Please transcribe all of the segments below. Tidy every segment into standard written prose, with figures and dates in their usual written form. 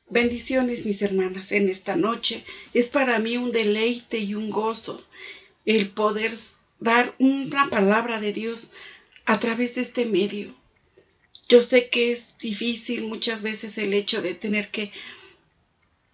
Bendiciones, mis hermanas, en esta noche. Es para mí un deleite y un gozo el poder dar una palabra de Dios a través de este medio. Yo sé que es difícil muchas veces el hecho de tener que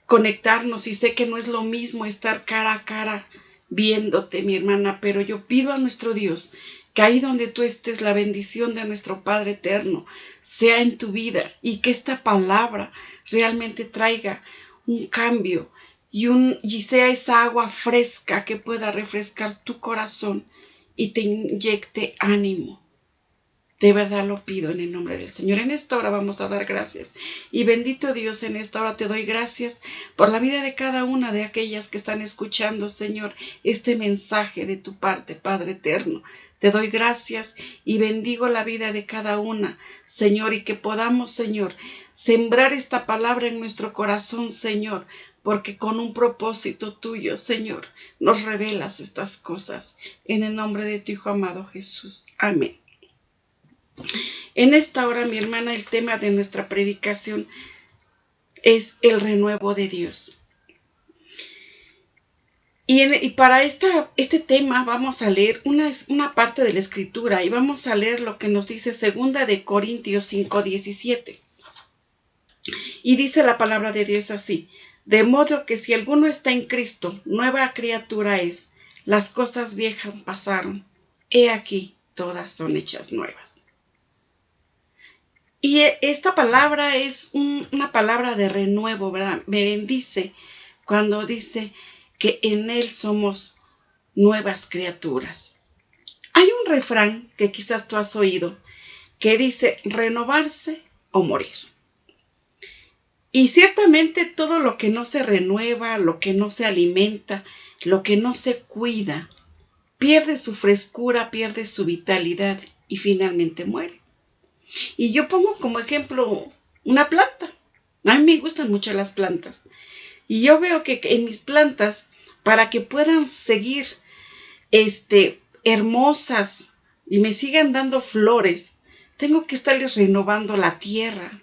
conectarnos y sé que no es lo mismo estar cara a cara viéndote, mi hermana, pero yo pido a nuestro Dios que ahí donde tú estés, la bendición de nuestro Padre eterno sea en tu vida y que esta palabra realmente traiga un cambio y sea esa agua fresca que pueda refrescar tu corazón y te inyecte ánimo. De verdad lo pido en el nombre del Señor. En esta hora vamos a dar gracias. Y bendito Dios, en esta hora te doy gracias por la vida de cada una de aquellas que están escuchando, Señor, este mensaje de tu parte, Padre eterno. Te doy gracias y bendigo la vida de cada una, Señor, y que podamos, Señor, sembrar esta palabra en nuestro corazón, Señor, porque con un propósito tuyo, Señor, nos revelas estas cosas. En el nombre de tu Hijo amado Jesús. Amén. En esta hora, mi hermana, el tema de nuestra predicación es el renuevo de Dios. Y para este tema vamos a leer una parte de la Escritura y vamos a leer lo que nos dice 2 de Corintios 5:17. Y dice la palabra de Dios así: de modo que si alguno está en Cristo, nueva criatura es. Las cosas viejas pasaron. He aquí, todas son hechas nuevas. Y esta palabra es una palabra de renuevo, ¿verdad? Me bendice cuando dice que en Él somos nuevas criaturas. Hay un refrán que quizás tú has oído que dice renovarse o morir. Y ciertamente todo lo que no se renueva, lo que no se alimenta, lo que no se cuida, pierde su frescura, pierde su vitalidad y finalmente muere. Y yo pongo como ejemplo una planta. A mí me gustan mucho las plantas. Y yo veo que en mis plantas, para que puedan seguir hermosas y me sigan dando flores, tengo que estarles renovando la tierra,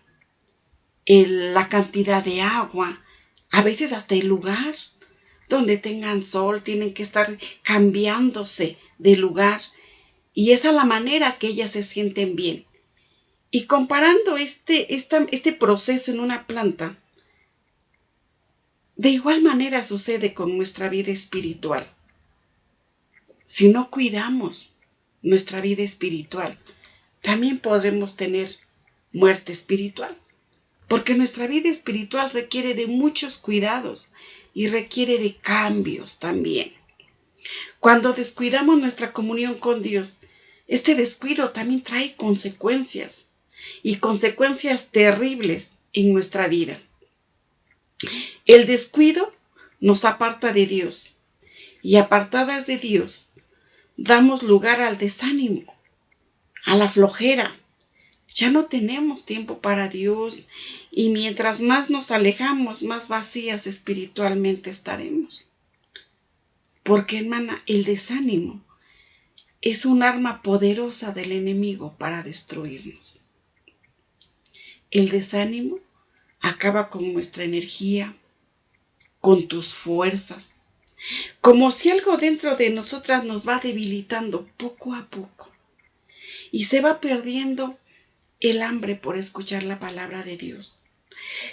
la cantidad de agua, a veces hasta el lugar donde tengan sol, tienen que estar cambiándose de lugar. Y esa es la manera que ellas se sienten bien. Y comparando este proceso en una planta, de igual manera sucede con nuestra vida espiritual. Si no cuidamos nuestra vida espiritual, también podremos tener muerte espiritual, porque nuestra vida espiritual requiere de muchos cuidados y requiere de cambios también. Cuando descuidamos nuestra comunión con Dios, este descuido también trae consecuencias. Y consecuencias terribles en nuestra vida. El descuido nos aparta de Dios y apartadas de Dios damos lugar al desánimo, a la flojera. Ya no tenemos tiempo para Dios y mientras más nos alejamos, más vacías espiritualmente estaremos. Porque, hermana, el desánimo es un arma poderosa del enemigo para destruirnos. El desánimo acaba con nuestra energía, con tus fuerzas, como si algo dentro de nosotras nos va debilitando poco a poco y se va perdiendo el hambre por escuchar la palabra de Dios.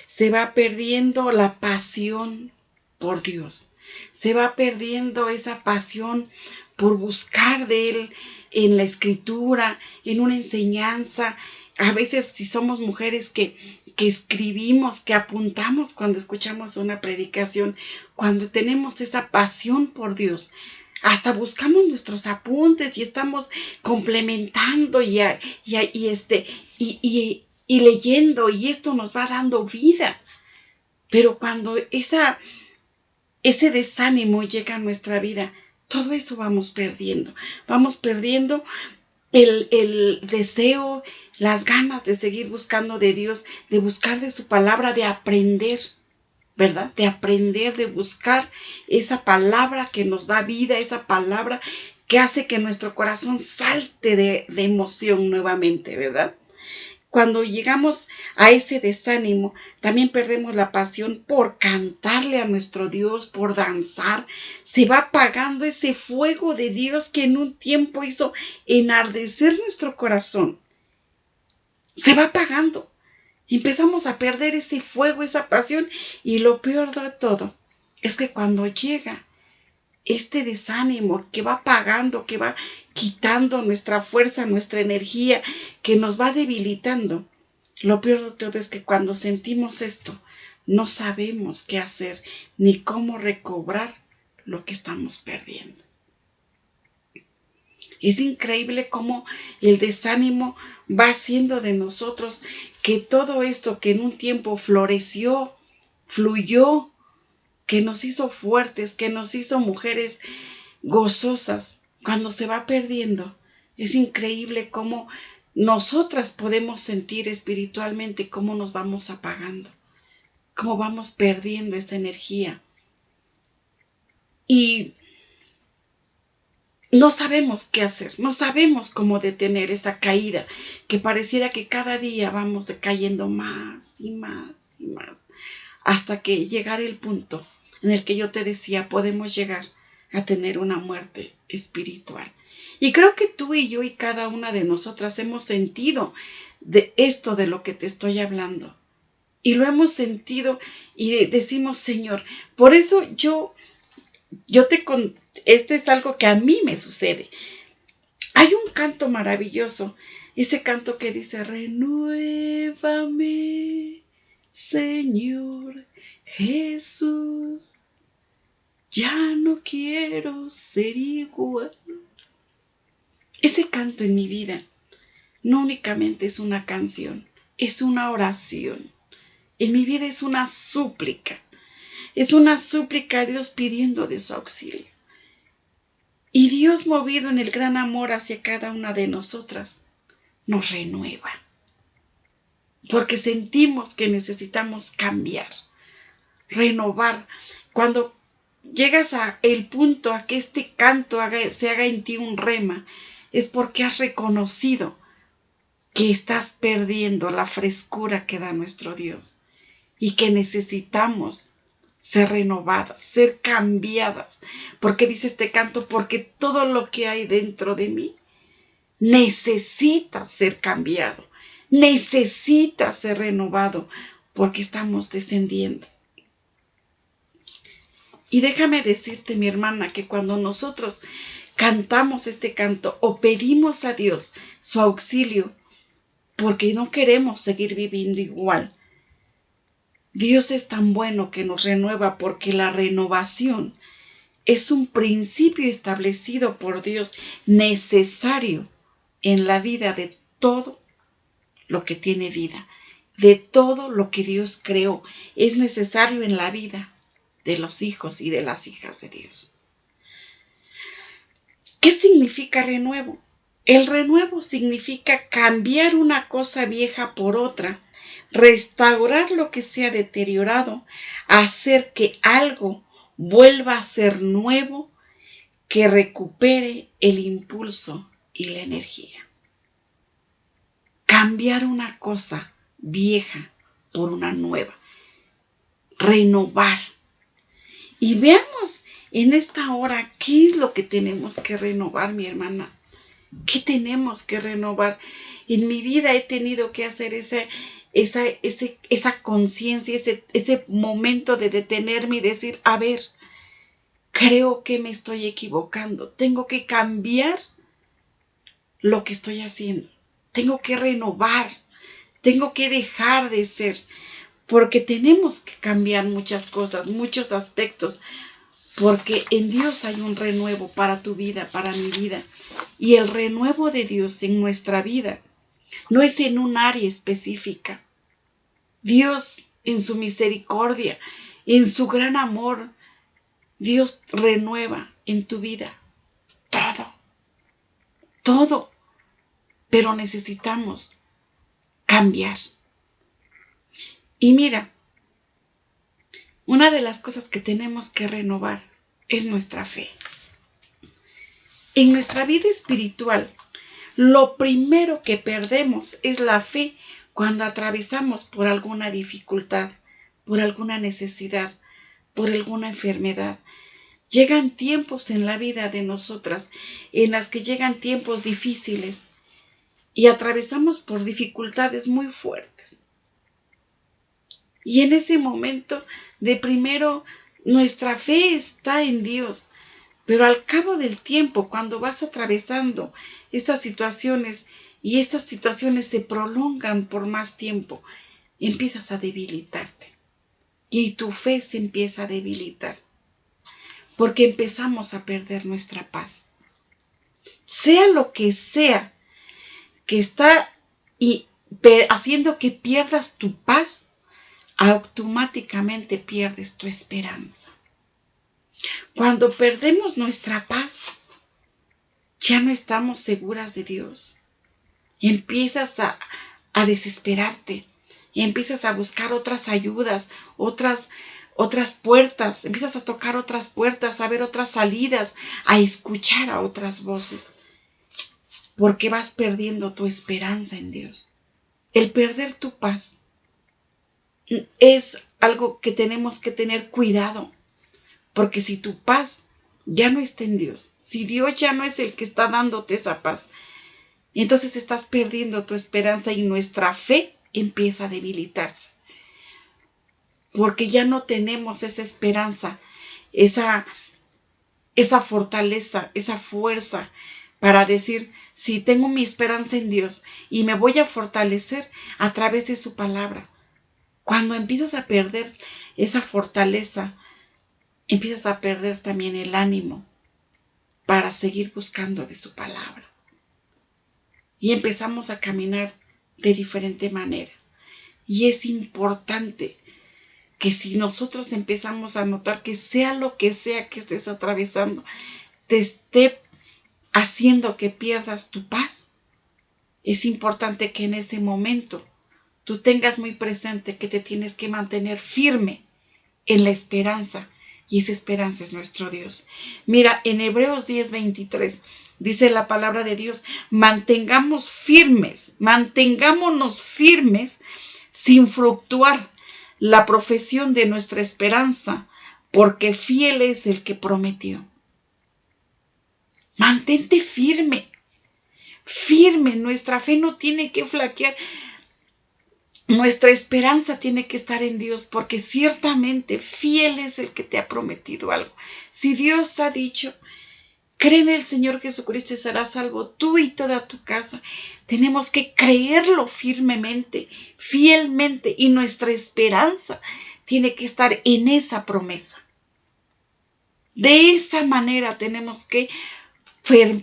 Se va perdiendo la pasión por Dios. Se va perdiendo esa pasión por buscar de Él en la Escritura, en una enseñanza. A veces si somos mujeres que escribimos, que apuntamos cuando escuchamos una predicación, cuando tenemos esa pasión por Dios, hasta buscamos nuestros apuntes y estamos complementando y leyendo, y esto nos va dando vida. Pero cuando ese desánimo llega a nuestra vida, todo eso vamos perdiendo el deseo, las ganas de seguir buscando de Dios, de buscar de su palabra, de aprender, ¿verdad? De aprender, de buscar esa palabra que nos da vida, esa palabra que hace que nuestro corazón salte de emoción nuevamente, ¿verdad? cuando llegamos a ese desánimo, también perdemos la pasión por cantarle a nuestro Dios, por danzar. Se va apagando ese fuego de Dios que en un tiempo hizo enardecer nuestro corazón. Se va apagando. Empezamos a perder ese fuego, esa pasión. Y lo peor de todo es que cuando llega este desánimo que va apagando, que va quitando nuestra fuerza, nuestra energía, que nos va debilitando, lo peor de todo es que cuando sentimos esto, no sabemos qué hacer ni cómo recobrar lo que estamos perdiendo. Es increíble cómo el desánimo va haciendo de nosotros que todo esto que en un tiempo floreció, fluyó, que nos hizo fuertes, que nos hizo mujeres gozosas, cuando se va perdiendo. Es increíble cómo nosotras podemos sentir espiritualmente cómo nos vamos apagando, cómo vamos perdiendo esa energía. Y no sabemos qué hacer, no sabemos cómo detener esa caída, que pareciera que cada día vamos cayendo más y más y más, hasta que llegar el punto en el que yo te decía, podemos llegar a tener una muerte espiritual. Y creo que tú y yo y cada una de nosotras hemos sentido de esto de lo que te estoy hablando. Y lo hemos sentido y decimos, Señor, por eso este es algo que a mí me sucede. Hay un canto maravilloso, ese canto que dice, renuévame, Señor Jesús, ya no quiero ser igual. Ese canto en mi vida no únicamente es una canción, es una oración. En mi vida es una súplica. Es una súplica a Dios pidiendo de su auxilio. Y Dios, movido en el gran amor hacia cada una de nosotras, nos renueva. Porque sentimos que necesitamos cambiar, renovar. Cuando llegas a el punto a que este canto se haga en ti un rema, es porque has reconocido que estás perdiendo la frescura que da nuestro Dios y que necesitamos ser renovadas, ser cambiadas. Porque dice este canto, porque todo lo que hay dentro de mí necesita ser cambiado, necesita ser renovado, porque estamos descendiendo. Y déjame decirte, mi hermana, que cuando nosotros cantamos este canto o pedimos a Dios su auxilio, porque no queremos seguir viviendo igual, Dios es tan bueno que nos renueva, porque la renovación es un principio establecido por Dios, necesario en la vida de todo lo que tiene vida, de todo lo que Dios creó. Es necesario en la vida de los hijos y de las hijas de Dios. ¿Qué significa renuevo? El renuevo significa cambiar una cosa vieja por otra, restaurar lo que se ha deteriorado, hacer que algo vuelva a ser nuevo, que recupere el impulso y la energía. Cambiar una cosa vieja por una nueva. Renovar. Y veamos en esta hora qué es lo que tenemos que renovar, mi hermana. ¿Qué tenemos que renovar? En mi vida he tenido que hacer esa conciencia, ese momento de detenerme y decir, a ver, creo que me estoy equivocando. Tengo que cambiar lo que estoy haciendo. Tengo que renovar. Tengo que dejar de ser. Porque tenemos que cambiar muchas cosas, muchos aspectos. Porque en Dios hay un renuevo para tu vida, para mi vida. Y el renuevo de Dios en nuestra vida no es en un área específica. Dios, en su misericordia, en su gran amor, Dios renueva en tu vida todo. Pero necesitamos cambiar. Y mira, una de las cosas que tenemos que renovar es nuestra fe. En nuestra vida espiritual, lo primero que perdemos es la fe cuando atravesamos por alguna dificultad, por alguna necesidad, por alguna enfermedad. Llegan tiempos en la vida de nosotras en las que llegan tiempos difíciles y atravesamos por dificultades muy fuertes. Y en ese momento, de primero, nuestra fe está en Dios, pero al cabo del tiempo, cuando vas atravesando estas situaciones y estas situaciones se prolongan por más tiempo, empiezas a debilitarte y tu fe se empieza a debilitar porque empezamos a perder nuestra paz. Sea lo que sea que está haciendo que pierdas tu paz, automáticamente pierdes tu esperanza. Cuando perdemos nuestra paz, ya no estamos seguras de Dios. Empiezas a desesperarte, empiezas a buscar otras ayudas, otras puertas, empiezas a tocar otras puertas, a ver otras salidas, a escuchar a otras voces, porque vas perdiendo tu esperanza en Dios. El perder tu paz es algo que tenemos que tener cuidado, porque si tu paz ya no está en Dios, si Dios ya no es el que está dándote esa paz, entonces estás perdiendo tu esperanza y nuestra fe empieza a debilitarse. Porque ya no tenemos esa esperanza, esa fortaleza, esa fuerza para decir, sí, tengo mi esperanza en Dios y me voy a fortalecer a través de su palabra. Cuando empiezas a perder esa fortaleza, empiezas a perder también el ánimo para seguir buscando de su palabra. Y empezamos a caminar de diferente manera. Y es importante que si nosotros empezamos a notar que sea lo que sea que estés atravesando, te esté haciendo que pierdas tu paz, es importante que en ese momento tú tengas muy presente que te tienes que mantener firme en la esperanza, y esa esperanza es nuestro Dios. Mira, en Hebreos 10:23 dice la palabra de Dios, mantengámonos firmes sin fluctuar la profesión de nuestra esperanza, porque fiel es el que prometió. Mantente firme, nuestra fe no tiene que flaquear, nuestra esperanza tiene que estar en Dios, porque ciertamente fiel es el que te ha prometido algo. Si Dios ha dicho, cree en el Señor Jesucristo y serás salvo tú y toda tu casa. Tenemos que creerlo firmemente, fielmente, y nuestra esperanza tiene que estar en esa promesa. De esa manera tenemos que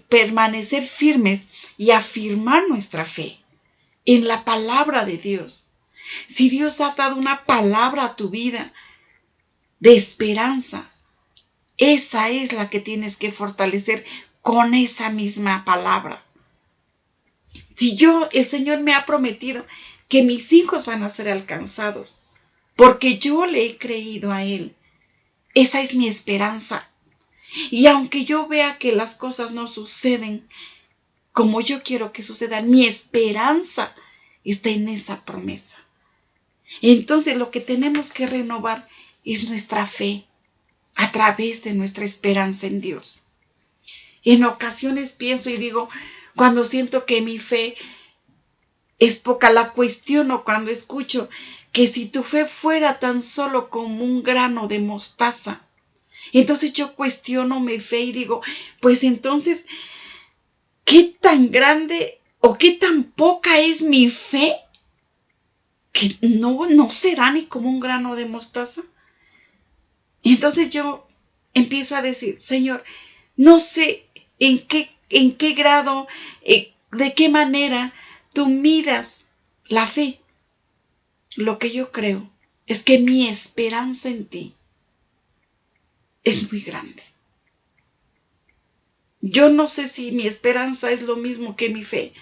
permanecer firmes y afirmar nuestra fe en la palabra de Dios. Si Dios ha dado una palabra a tu vida de esperanza, esa es la que tienes que fortalecer con esa misma palabra. Si el Señor me ha prometido que mis hijos van a ser alcanzados, porque yo le he creído a Él, esa es mi esperanza. Y aunque yo vea que las cosas no suceden como yo quiero que sucedan, mi esperanza está en esa promesa. Entonces lo que tenemos que renovar es nuestra fe a través de nuestra esperanza en Dios. En ocasiones pienso y digo, cuando siento que mi fe es poca, la cuestiono cuando escucho que si tu fe fuera tan solo como un grano de mostaza, entonces yo cuestiono mi fe y digo, pues entonces, ¿qué tan grande o qué tan poca es mi fe? Que no será ni como un grano de mostaza. Entonces yo empiezo a decir, Señor, no sé en qué grado, de qué manera tú midas la fe. Lo que yo creo es que mi esperanza en ti es muy grande. Yo no sé si mi esperanza es lo mismo que mi fe.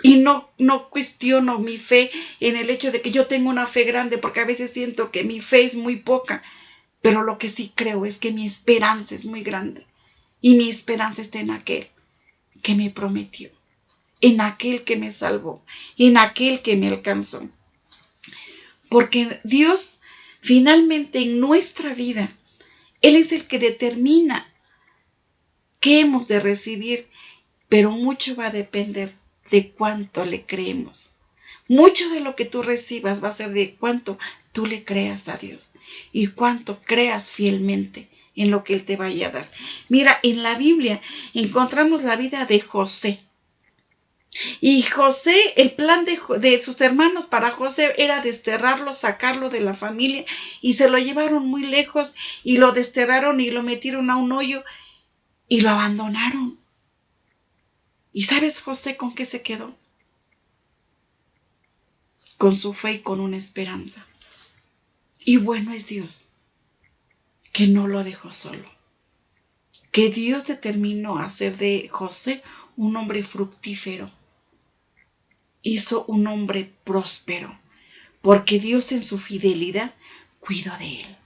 Y no cuestiono mi fe en el hecho de que yo tengo una fe grande, porque a veces siento que mi fe es muy poca. Pero lo que sí creo es que mi esperanza es muy grande. Y mi esperanza está en aquel que me prometió. en aquel que me salvó, en aquel que me alcanzó. Porque Dios, finalmente en nuestra vida, Él es el que determina qué hemos de recibir, pero mucho va a depender de cuánto le creemos. Mucho de lo que tú recibas va a ser de cuánto tú le creas a Dios y cuánto creas fielmente en lo que Él te vaya a dar. Mira, en la Biblia encontramos la vida de José. Y José, el plan de sus hermanos para José era desterrarlo, sacarlo de la familia, y se lo llevaron muy lejos y lo desterraron y lo metieron a un hoyo y lo abandonaron. ¿Y sabes José con qué se quedó? Con su fe y con una esperanza. Y bueno es Dios, que no lo dejó solo. Que Dios determinó hacer de José un hombre fructífero. Hizo un hombre próspero, porque Dios en su fidelidad cuidó de él.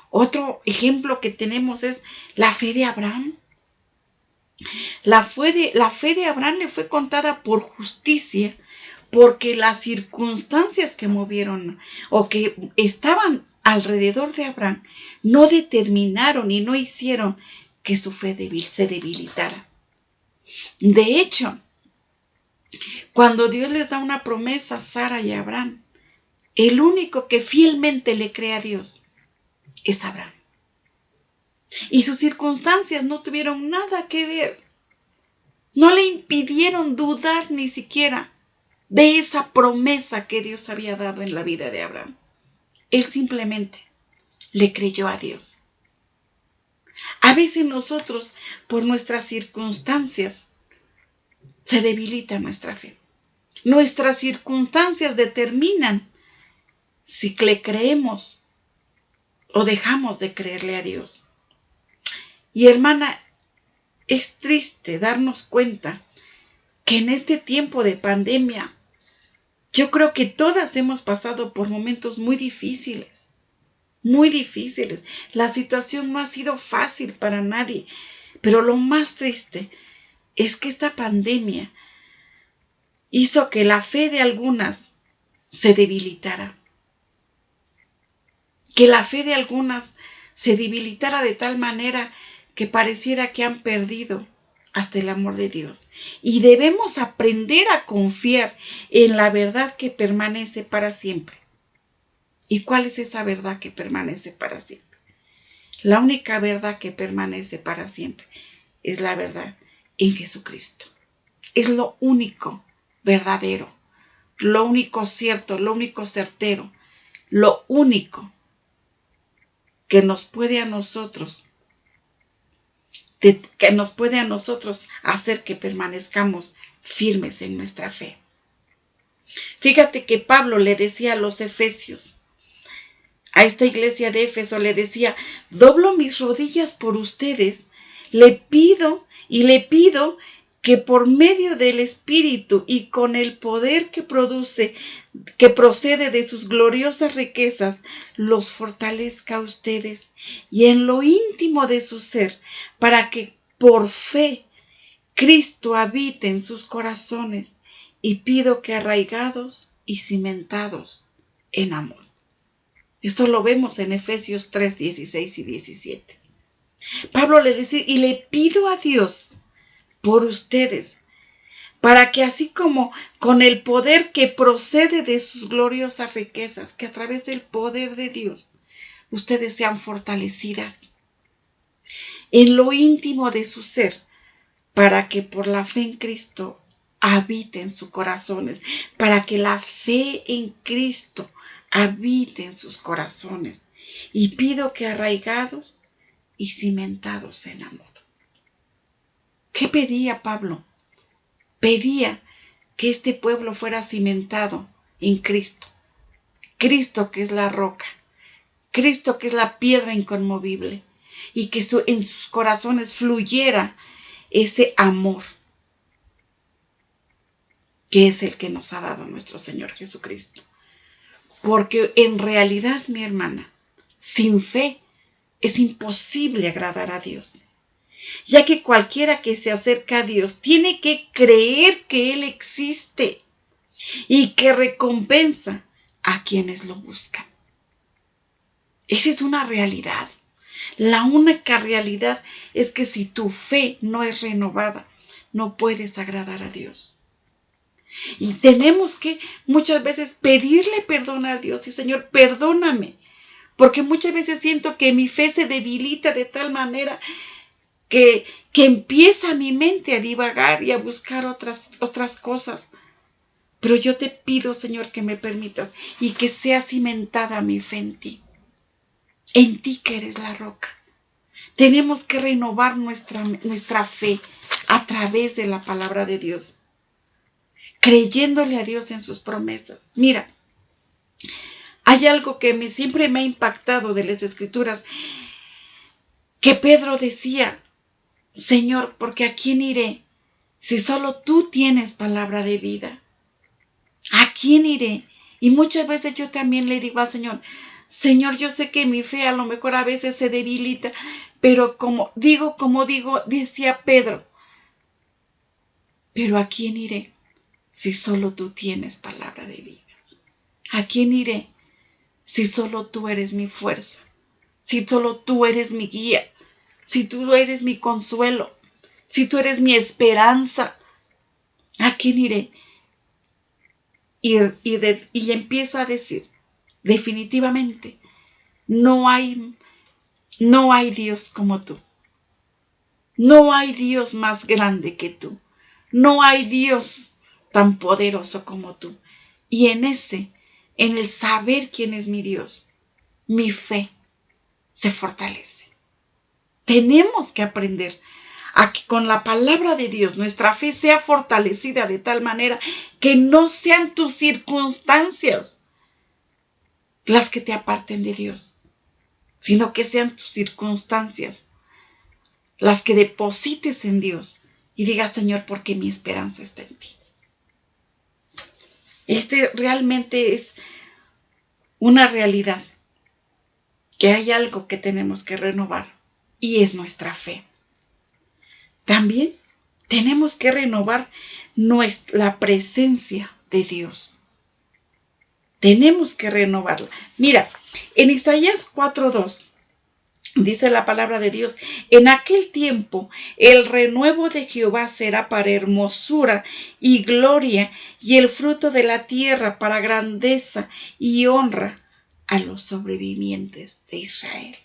Otro ejemplo que tenemos es la fe de Abraham. La fe de Abraham le fue contada por justicia, porque las circunstancias que movieron o que estaban alrededor de Abraham no determinaron y no hicieron que su fe se debilitara. De hecho, cuando Dios les da una promesa a Sara y a Abraham, el único que fielmente le cree a Dios es Abraham. Y sus circunstancias no tuvieron nada que ver. No le impidieron dudar ni siquiera de esa promesa que Dios había dado en la vida de Abraham. Él simplemente le creyó a Dios. A veces nosotros, por nuestras circunstancias, se debilita nuestra fe. Nuestras circunstancias determinan si le creemos o dejamos de creerle a Dios. Y hermana, es triste darnos cuenta que en este tiempo de pandemia, yo creo que todas hemos pasado por momentos muy difíciles, muy difíciles. La situación no ha sido fácil para nadie, pero lo más triste es que esta pandemia hizo que la fe de algunas se debilitara. Que la fe de algunas se debilitara de tal manera que pareciera que han perdido hasta el amor de Dios. Y debemos aprender a confiar en la verdad que permanece para siempre. ¿Y cuál es esa verdad que permanece para siempre? La única verdad que permanece para siempre es la verdad en Jesucristo. Es lo único verdadero, lo único cierto, lo único certero, lo único que nos puede a nosotros hacer que permanezcamos firmes en nuestra fe. Fíjate que Pablo le decía a los efesios, a esta iglesia de Éfeso le decía: doblo mis rodillas por ustedes, le pido que por medio del Espíritu y con el poder que procede de sus gloriosas riquezas, los fortalezca a ustedes y en lo íntimo de su ser, para que por fe Cristo habite en sus corazones, y pido que arraigados y cimentados en amor. Esto lo vemos en Efesios 3, 16 y 17. Pablo le decía: y le pido a Dios por ustedes, para que así como con el poder que procede de sus gloriosas riquezas, que a través del poder de Dios, ustedes sean fortalecidas en lo íntimo de su ser, para que por la fe en Cristo habite en sus corazones, para que la fe en Cristo habite en sus corazones. Y pido que arraigados y cimentados en amor. ¿Qué pedía Pablo? Pedía que este pueblo fuera cimentado en Cristo. Cristo que es la roca. Cristo que es la piedra inconmovible. Y que en sus corazones fluyera ese amor que es el que nos ha dado nuestro Señor Jesucristo. Porque en realidad, mi hermana, sin fe es imposible agradar a Dios. ya que cualquiera que se acerca a Dios tiene que creer que Él existe y que recompensa a quienes lo buscan. Esa es una realidad. La única realidad es que si tu fe no es renovada, no puedes agradar a Dios. Y tenemos que muchas veces pedirle perdón a Dios y Señor, perdóname, porque muchas veces siento que mi fe se debilita de tal manera que empieza mi mente a divagar y a buscar otras cosas. Pero yo te pido, Señor, que me permitas y que sea cimentada mi fe en ti que eres la roca. Tenemos que renovar nuestra fe a través de la palabra de Dios, creyéndole a Dios en sus promesas. Mira, hay algo que siempre me ha impactado de las Escrituras, que Pedro decía, Señor, porque ¿a quién iré si solo tú tienes palabra de vida? ¿A quién iré? Y muchas veces yo también le digo al Señor, Señor, yo sé que mi fe a lo mejor a veces se debilita, pero como digo, decía Pedro, pero ¿a quién iré si solo tú tienes palabra de vida? ¿A quién iré si solo tú eres mi fuerza? Si solo tú eres mi guía, si tú eres mi consuelo, si tú eres mi esperanza, ¿a quién iré? Y empiezo a decir, definitivamente, no hay Dios como tú. No hay Dios más grande que tú. No hay Dios tan poderoso como tú. Y en el saber quién es mi Dios, mi fe se fortalece. Tenemos que aprender a que con la palabra de Dios nuestra fe sea fortalecida de tal manera que no sean tus circunstancias las que te aparten de Dios, sino que sean tus circunstancias las que deposites en Dios y digas, Señor, porque mi esperanza está en ti. Realmente es una realidad, que hay algo que tenemos que renovar y es nuestra fe. También tenemos que renovar la presencia de Dios. Tenemos que renovarla. Mira, en Isaías 4:2 dice la palabra de Dios, en aquel tiempo el renuevo de Jehová será para hermosura y gloria y el fruto de la tierra para grandeza y honra a los sobrevivientes de Israel.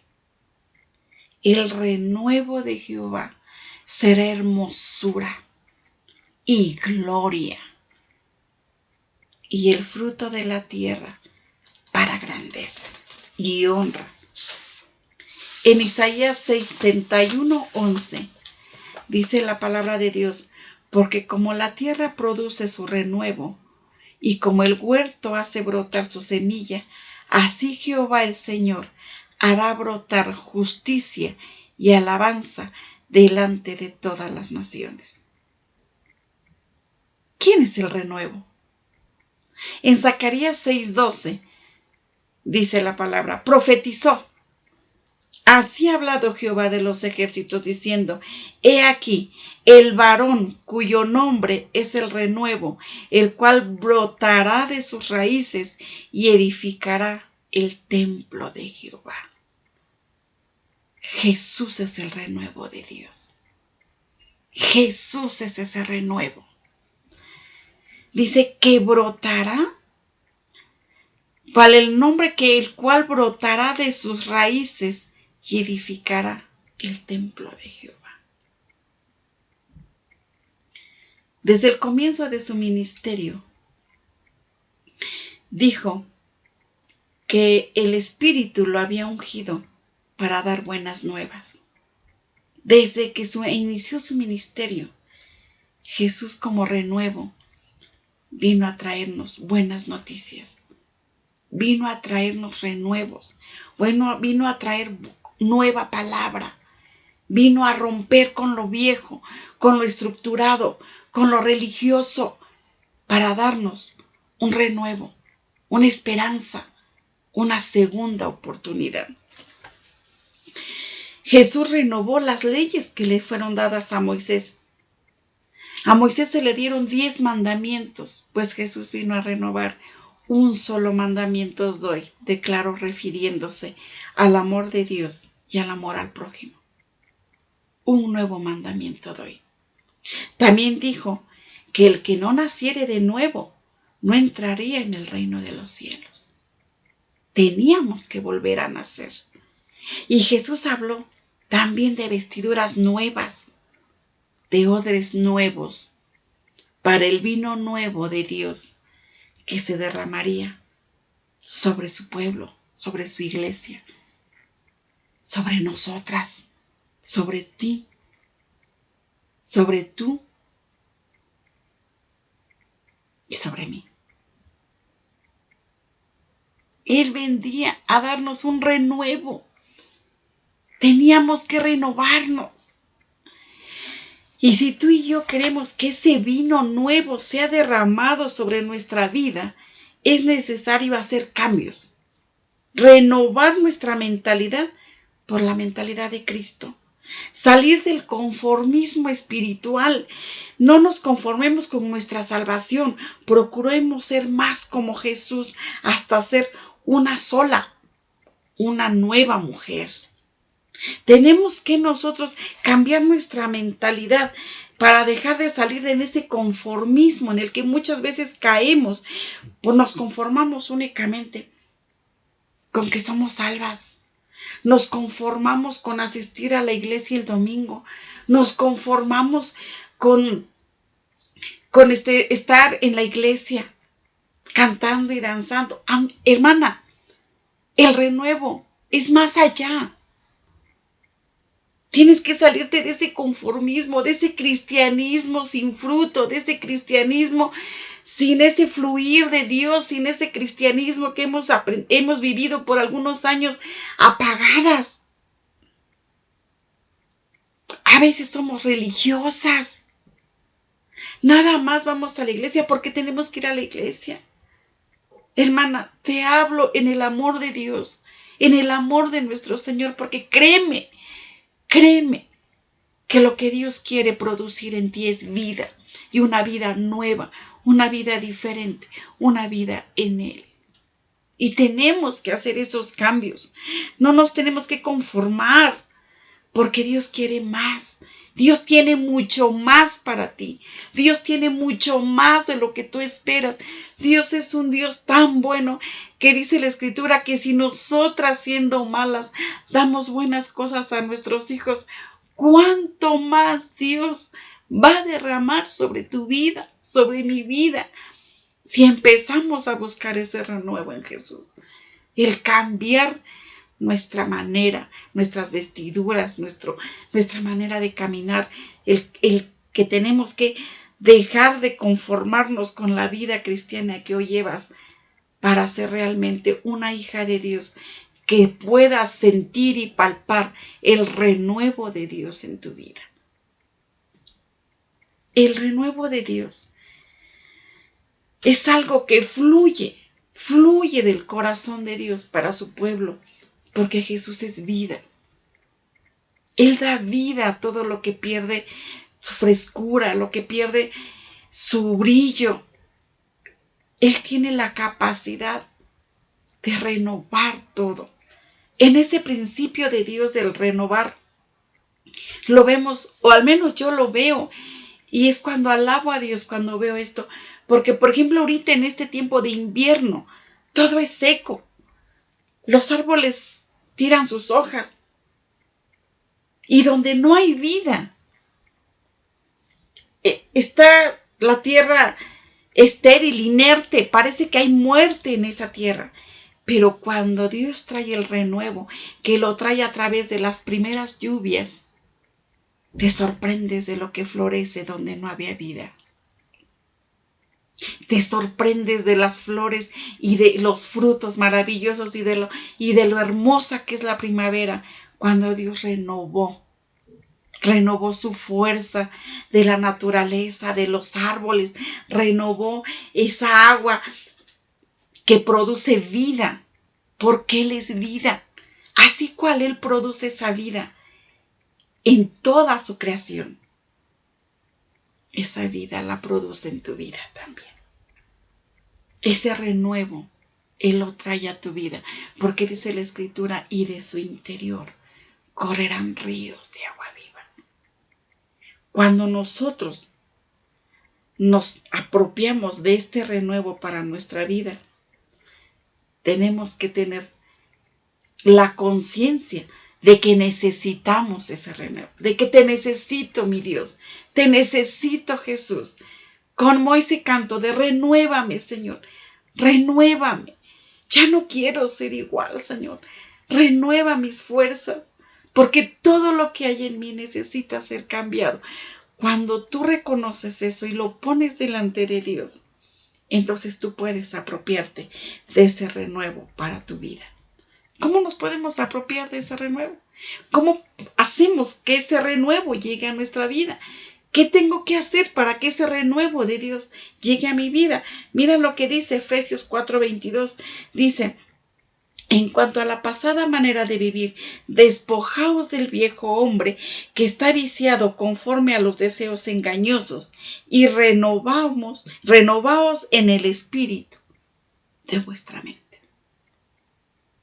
El renuevo de Jehová será hermosura y gloria y el fruto de la tierra para grandeza y honra. En Isaías 61:11 dice la palabra de Dios, porque como la tierra produce su renuevo y como el huerto hace brotar su semilla, así Jehová el Señor hará brotar justicia y alabanza delante de todas las naciones. ¿Quién es el renuevo? En Zacarías 6:12 dice la palabra, profetizó. Así ha hablado Jehová de los ejércitos, diciendo, he aquí, el varón cuyo nombre es el renuevo, el cual brotará de sus raíces y edificará el templo de Jehová. Jesús es el renuevo de Dios. Jesús es ese renuevo. Dice que brotará, el nombre el cual brotará de sus raíces y edificará el templo de Jehová. Desde el comienzo de su ministerio, dijo que el Espíritu lo había ungido para dar buenas nuevas. Desde que inició su ministerio, Jesús como renuevo vino a traernos buenas noticias, vino a traernos renuevos, vino a traer nueva palabra, vino a romper con lo viejo, con lo estructurado, con lo religioso, para darnos un renuevo, una esperanza, una segunda oportunidad. Jesús renovó las leyes que le fueron dadas a Moisés. A Moisés se le dieron 10 mandamientos, pues Jesús vino a renovar. Un solo mandamiento os doy, declaró refiriéndose al amor de Dios y al amor al prójimo. Un nuevo mandamiento doy. También dijo que el que no naciere de nuevo no entraría en el reino de los cielos. Teníamos que volver a nacer. Y Jesús habló también de vestiduras nuevas, de odres nuevos, para el vino nuevo de Dios que se derramaría sobre su pueblo, sobre su iglesia, sobre nosotras, sobre ti, sobre tú y sobre mí. Él vendría a darnos un renuevo. Teníamos que renovarnos. Y si tú y yo queremos que ese vino nuevo sea derramado sobre nuestra vida, es necesario hacer cambios. Renovar nuestra mentalidad por la mentalidad de Cristo. Salir del conformismo espiritual. No nos conformemos con nuestra salvación. Procuremos ser más como Jesús hasta ser una sola, una nueva mujer. Tenemos que nosotros cambiar nuestra mentalidad para dejar de salir en ese conformismo en el que muchas veces caemos, pues nos conformamos únicamente con que somos salvas. Nos conformamos con asistir a la iglesia el domingo. Nos conformamos con estar en la iglesia cantando y danzando. Hermana, el renuevo es más allá. Tienes que salirte de ese conformismo, de ese cristianismo sin fruto, de ese cristianismo sin ese fluir de Dios, sin ese cristianismo que hemos vivido por algunos años apagadas. A veces somos religiosas. Nada más vamos a la iglesia porque tenemos que ir a la iglesia. Hermana, te hablo en el amor de Dios, en el amor de nuestro Señor, porque créeme que lo que Dios quiere producir en ti es vida, y una vida nueva, una vida diferente, una vida en Él. Y tenemos que hacer esos cambios. No nos tenemos que conformar, porque Dios quiere más. Dios tiene mucho más para ti. Dios tiene mucho más de lo que tú esperas. Dios es un Dios tan bueno que dice la Escritura que si nosotras siendo malas damos buenas cosas a nuestros hijos, ¿cuánto más Dios va a derramar sobre tu vida, sobre mi vida, si empezamos a buscar ese renuevo en Jesús? El cambiar nuestra manera, nuestras vestiduras, nuestra manera de caminar, el que tenemos que dejar de conformarnos con la vida cristiana que hoy llevas para ser realmente una hija de Dios que pueda sentir y palpar el renuevo de Dios en tu vida. El renuevo de Dios es algo que fluye del corazón de Dios para su pueblo, porque Jesús es vida. Él da vida a todo lo que pierde su frescura, lo que pierde su brillo. Él tiene la capacidad de renovar todo. En ese principio de Dios del renovar, lo vemos, o al menos yo lo veo, y es cuando alabo a Dios cuando veo esto, porque por ejemplo ahorita en este tiempo de invierno, todo es seco. Los árboles tiran sus hojas. Y donde no hay vida, está la tierra estéril, inerte, parece que hay muerte en esa tierra. Pero cuando Dios trae el renuevo, que lo trae a través de las primeras lluvias, te sorprendes de lo que florece donde no había vida. Te sorprendes de las flores y de los frutos maravillosos y de lo hermosa que es la primavera, cuando Dios renovó su fuerza de la naturaleza, de los árboles, renovó esa agua que produce vida, porque Él es vida. Así cual Él produce esa vida, en toda su creación, esa vida la produce en tu vida también. Ese renuevo Él lo trae a tu vida, porque dice la Escritura, y de su interior correrán ríos de agua viva. Cuando nosotros nos apropiamos de este renuevo para nuestra vida, tenemos que tener la conciencia de que necesitamos ese renuevo, de que te necesito, mi Dios, te necesito, Jesús. Como ese canto de renuévame, Señor, renuévame. Ya no quiero ser igual, Señor. Renueva mis fuerzas, porque todo lo que hay en mí necesita ser cambiado. Cuando tú reconoces eso y lo pones delante de Dios, entonces tú puedes apropiarte de ese renuevo para tu vida. ¿Cómo nos podemos apropiar de ese renuevo? ¿Cómo hacemos que ese renuevo llegue a nuestra vida? ¿Qué tengo que hacer para que ese renuevo de Dios llegue a mi vida? Mira lo que dice Efesios 4:22. Dice, en cuanto a la pasada manera de vivir, despojaos del viejo hombre que está viciado conforme a los deseos engañosos y renovaos en el espíritu de vuestra mente.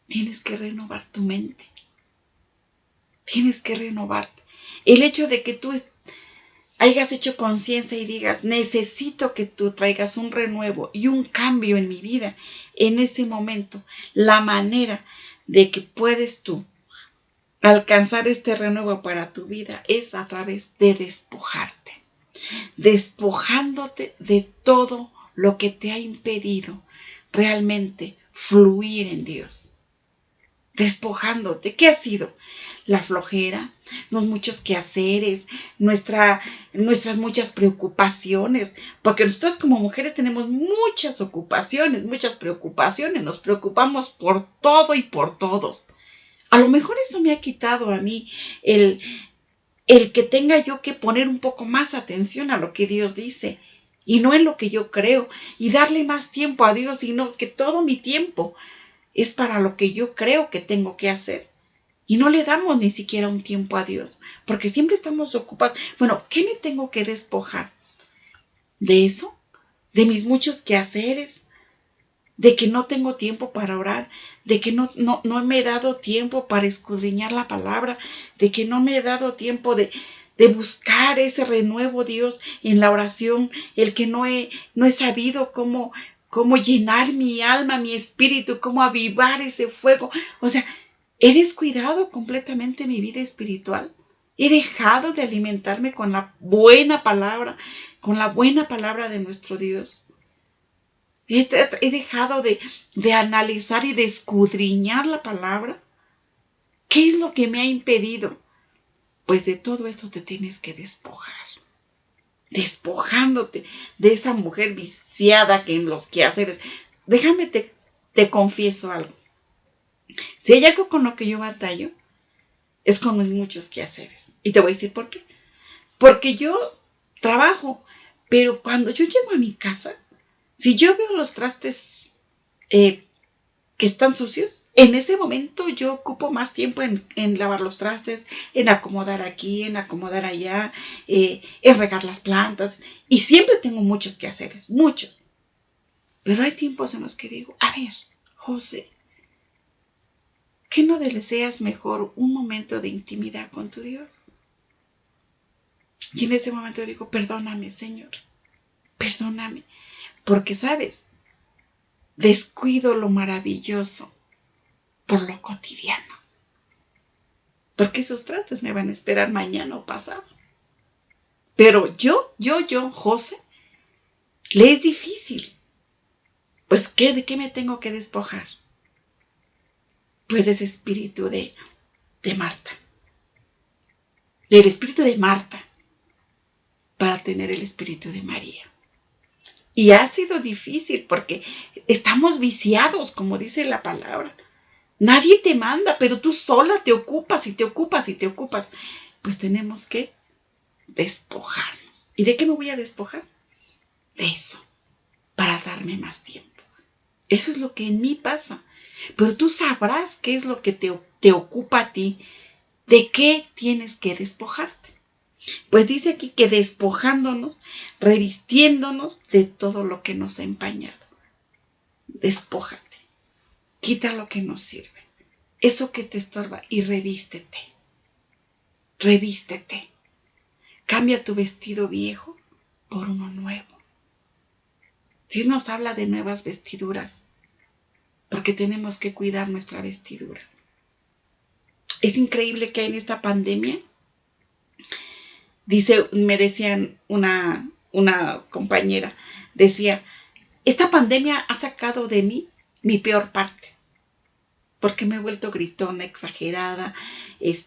Tienes que renovar tu mente. Tienes que renovarte. El hecho de que tú hayas hecho conciencia y digas, necesito que tú traigas un renuevo y un cambio en mi vida, en ese momento, la manera de que puedes tú alcanzar este renuevo para tu vida es a través de despojarte, despojándote de todo lo que te ha impedido realmente fluir en Dios. Despojándote. ¿Qué ha sido? La flojera, los muchos quehaceres, nuestras muchas preocupaciones, porque nosotros como mujeres tenemos muchas ocupaciones, muchas preocupaciones, nos preocupamos por todo y por todos. A lo mejor eso me ha quitado a mí el que tenga yo que poner un poco más atención a lo que Dios dice y no en lo que yo creo y darle más tiempo a Dios, sino que todo mi tiempo es para lo que yo creo que tengo que hacer. Y no le damos ni siquiera un tiempo a Dios, porque siempre estamos ocupados. Bueno, ¿qué me tengo que despojar? ¿De eso? ¿De mis muchos quehaceres? ¿De que no tengo tiempo para orar? ¿De que no me he dado tiempo para escudriñar la palabra? ¿De que no me he dado tiempo de buscar ese renuevo, Dios, en la oración? El que no he sabido cómo llenar mi alma, mi espíritu, cómo avivar ese fuego. O sea, he descuidado completamente mi vida espiritual. He dejado de alimentarme con la buena palabra, de nuestro Dios. He dejado de analizar y de escudriñar la palabra. ¿Qué es lo que me ha impedido? Pues de todo esto te tienes que despojar. Despojándote de esa mujer viciada que en los quehaceres. Déjame te confieso algo. Si hay algo con lo que yo batallo, es con mis muchos quehaceres. Y te voy a decir por qué. Porque yo trabajo, pero cuando yo llego a mi casa, si yo veo los trastes que están sucios, en ese momento yo ocupo más tiempo en lavar los trastes, en acomodar aquí, en acomodar allá, en regar las plantas. Y siempre tengo muchos quehaceres, muchos. Pero hay tiempos en los que digo, a ver, José, ¿qué no deseas mejor un momento de intimidad con tu Dios? Y en ese momento digo, perdóname, Señor, perdóname. Porque, ¿sabes? Descuido lo maravilloso por lo cotidiano. Porque esos trastes me van a esperar mañana o pasado. Pero yo, José, le es difícil. Pues, ¿de qué me tengo que despojar? Pues ese espíritu de Marta. Del espíritu de Marta para tener el espíritu de María. Y ha sido difícil porque estamos viciados, como dice la palabra. Nadie te manda, pero tú sola te ocupas y te ocupas y te ocupas. Pues tenemos que despojarnos. ¿Y de qué me voy a despojar? De eso, para darme más tiempo. Eso es lo que en mí pasa. Pero tú sabrás qué es lo que te ocupa a ti ¿De qué tienes que despojarte? Pues dice aquí que despojándonos, revistiéndonos de todo lo que nos ha empañado. Despójate, quita lo que no sirve, eso que te estorba y revístete. Revístete. Cambia tu vestido viejo por uno nuevo. Dios nos habla de nuevas vestiduras, porque tenemos que cuidar nuestra vestidura. Es increíble que en esta pandemia, me decían una compañera, decía, esta pandemia ha sacado de mí mi peor parte, porque me he vuelto gritona, exagerada,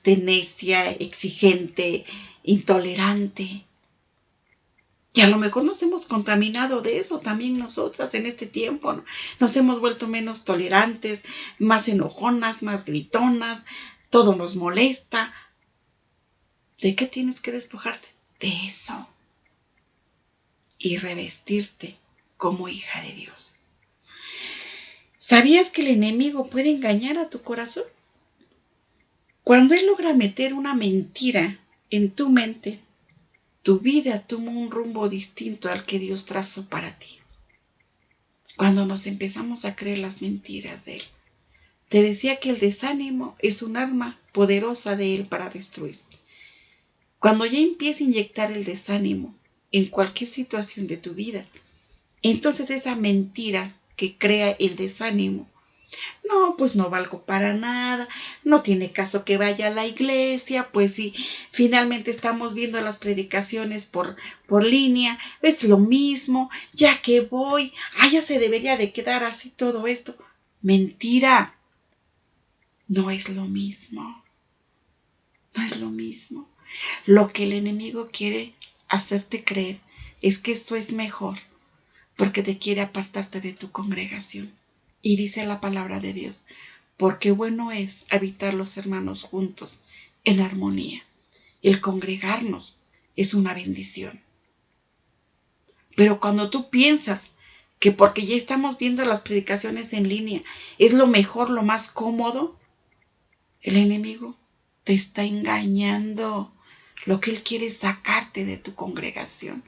necia, exigente, intolerante. Y a lo mejor nos hemos contaminado de eso también nosotras en este tiempo, ¿no? Nos hemos vuelto menos tolerantes, más enojonas, más gritonas, todo nos molesta. ¿De qué tienes que despojarte? De eso. Y revestirte como hija de Dios. ¿Sabías que el enemigo puede engañar a tu corazón? Cuando él logra meter una mentira en tu mente, tu vida toma un rumbo distinto al que Dios trazó para ti. Cuando nos empezamos a creer las mentiras de él. Te decía que el desánimo es un arma poderosa de él para destruirte. Cuando ya empieza a inyectar el desánimo en cualquier situación de tu vida, entonces esa mentira que crea el desánimo, no, pues no valgo para nada, no tiene caso que vaya a la iglesia, pues si finalmente estamos viendo las predicaciones por línea, es lo mismo, ya que voy, ya se debería de quedar así todo esto. Mentira, no es lo mismo, no es lo mismo. Lo que el enemigo quiere hacerte creer es que esto es mejor, porque te quiere apartarte de tu congregación. Y dice la palabra de Dios, porque bueno es habitar los hermanos juntos en armonía. El congregarnos es una bendición. Pero cuando tú piensas que porque ya estamos viendo las predicaciones en línea, es lo mejor, lo más cómodo, el enemigo te está engañando. Lo que él quiere es sacarte de tu congregación.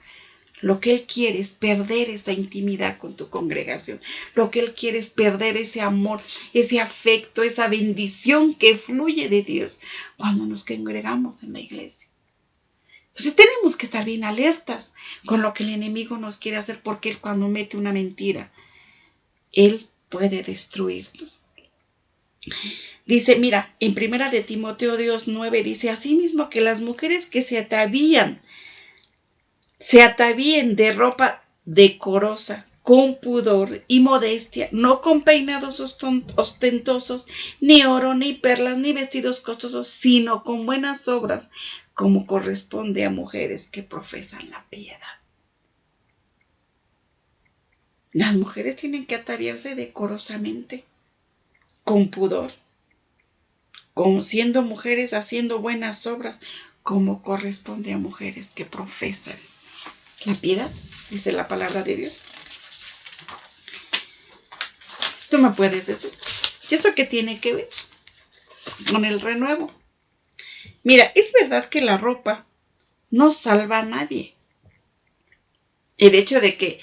Lo que él quiere es perder esa intimidad con tu congregación. Lo que él quiere es perder ese amor, ese afecto, esa bendición que fluye de Dios cuando nos congregamos en la iglesia. Entonces tenemos que estar bien alertas con lo que el enemigo nos quiere hacer, porque él cuando mete una mentira, él puede destruirnos. Dice, mira, en 1 de Timoteo 2:9 dice, asimismo que las mujeres que se atavíen de ropa decorosa, con pudor y modestia, no con peinados ostentosos, ni oro, ni perlas, ni vestidos costosos, sino con buenas obras, como corresponde a mujeres que profesan la piedad. Las mujeres tienen que ataviarse decorosamente, con pudor, como siendo mujeres haciendo buenas obras, como corresponde a mujeres que profesan la piedad, dice la palabra de Dios. Tú me puedes decir, ¿y eso qué tiene que ver con el renuevo? Mira, es verdad que la ropa no salva a nadie. El hecho de que,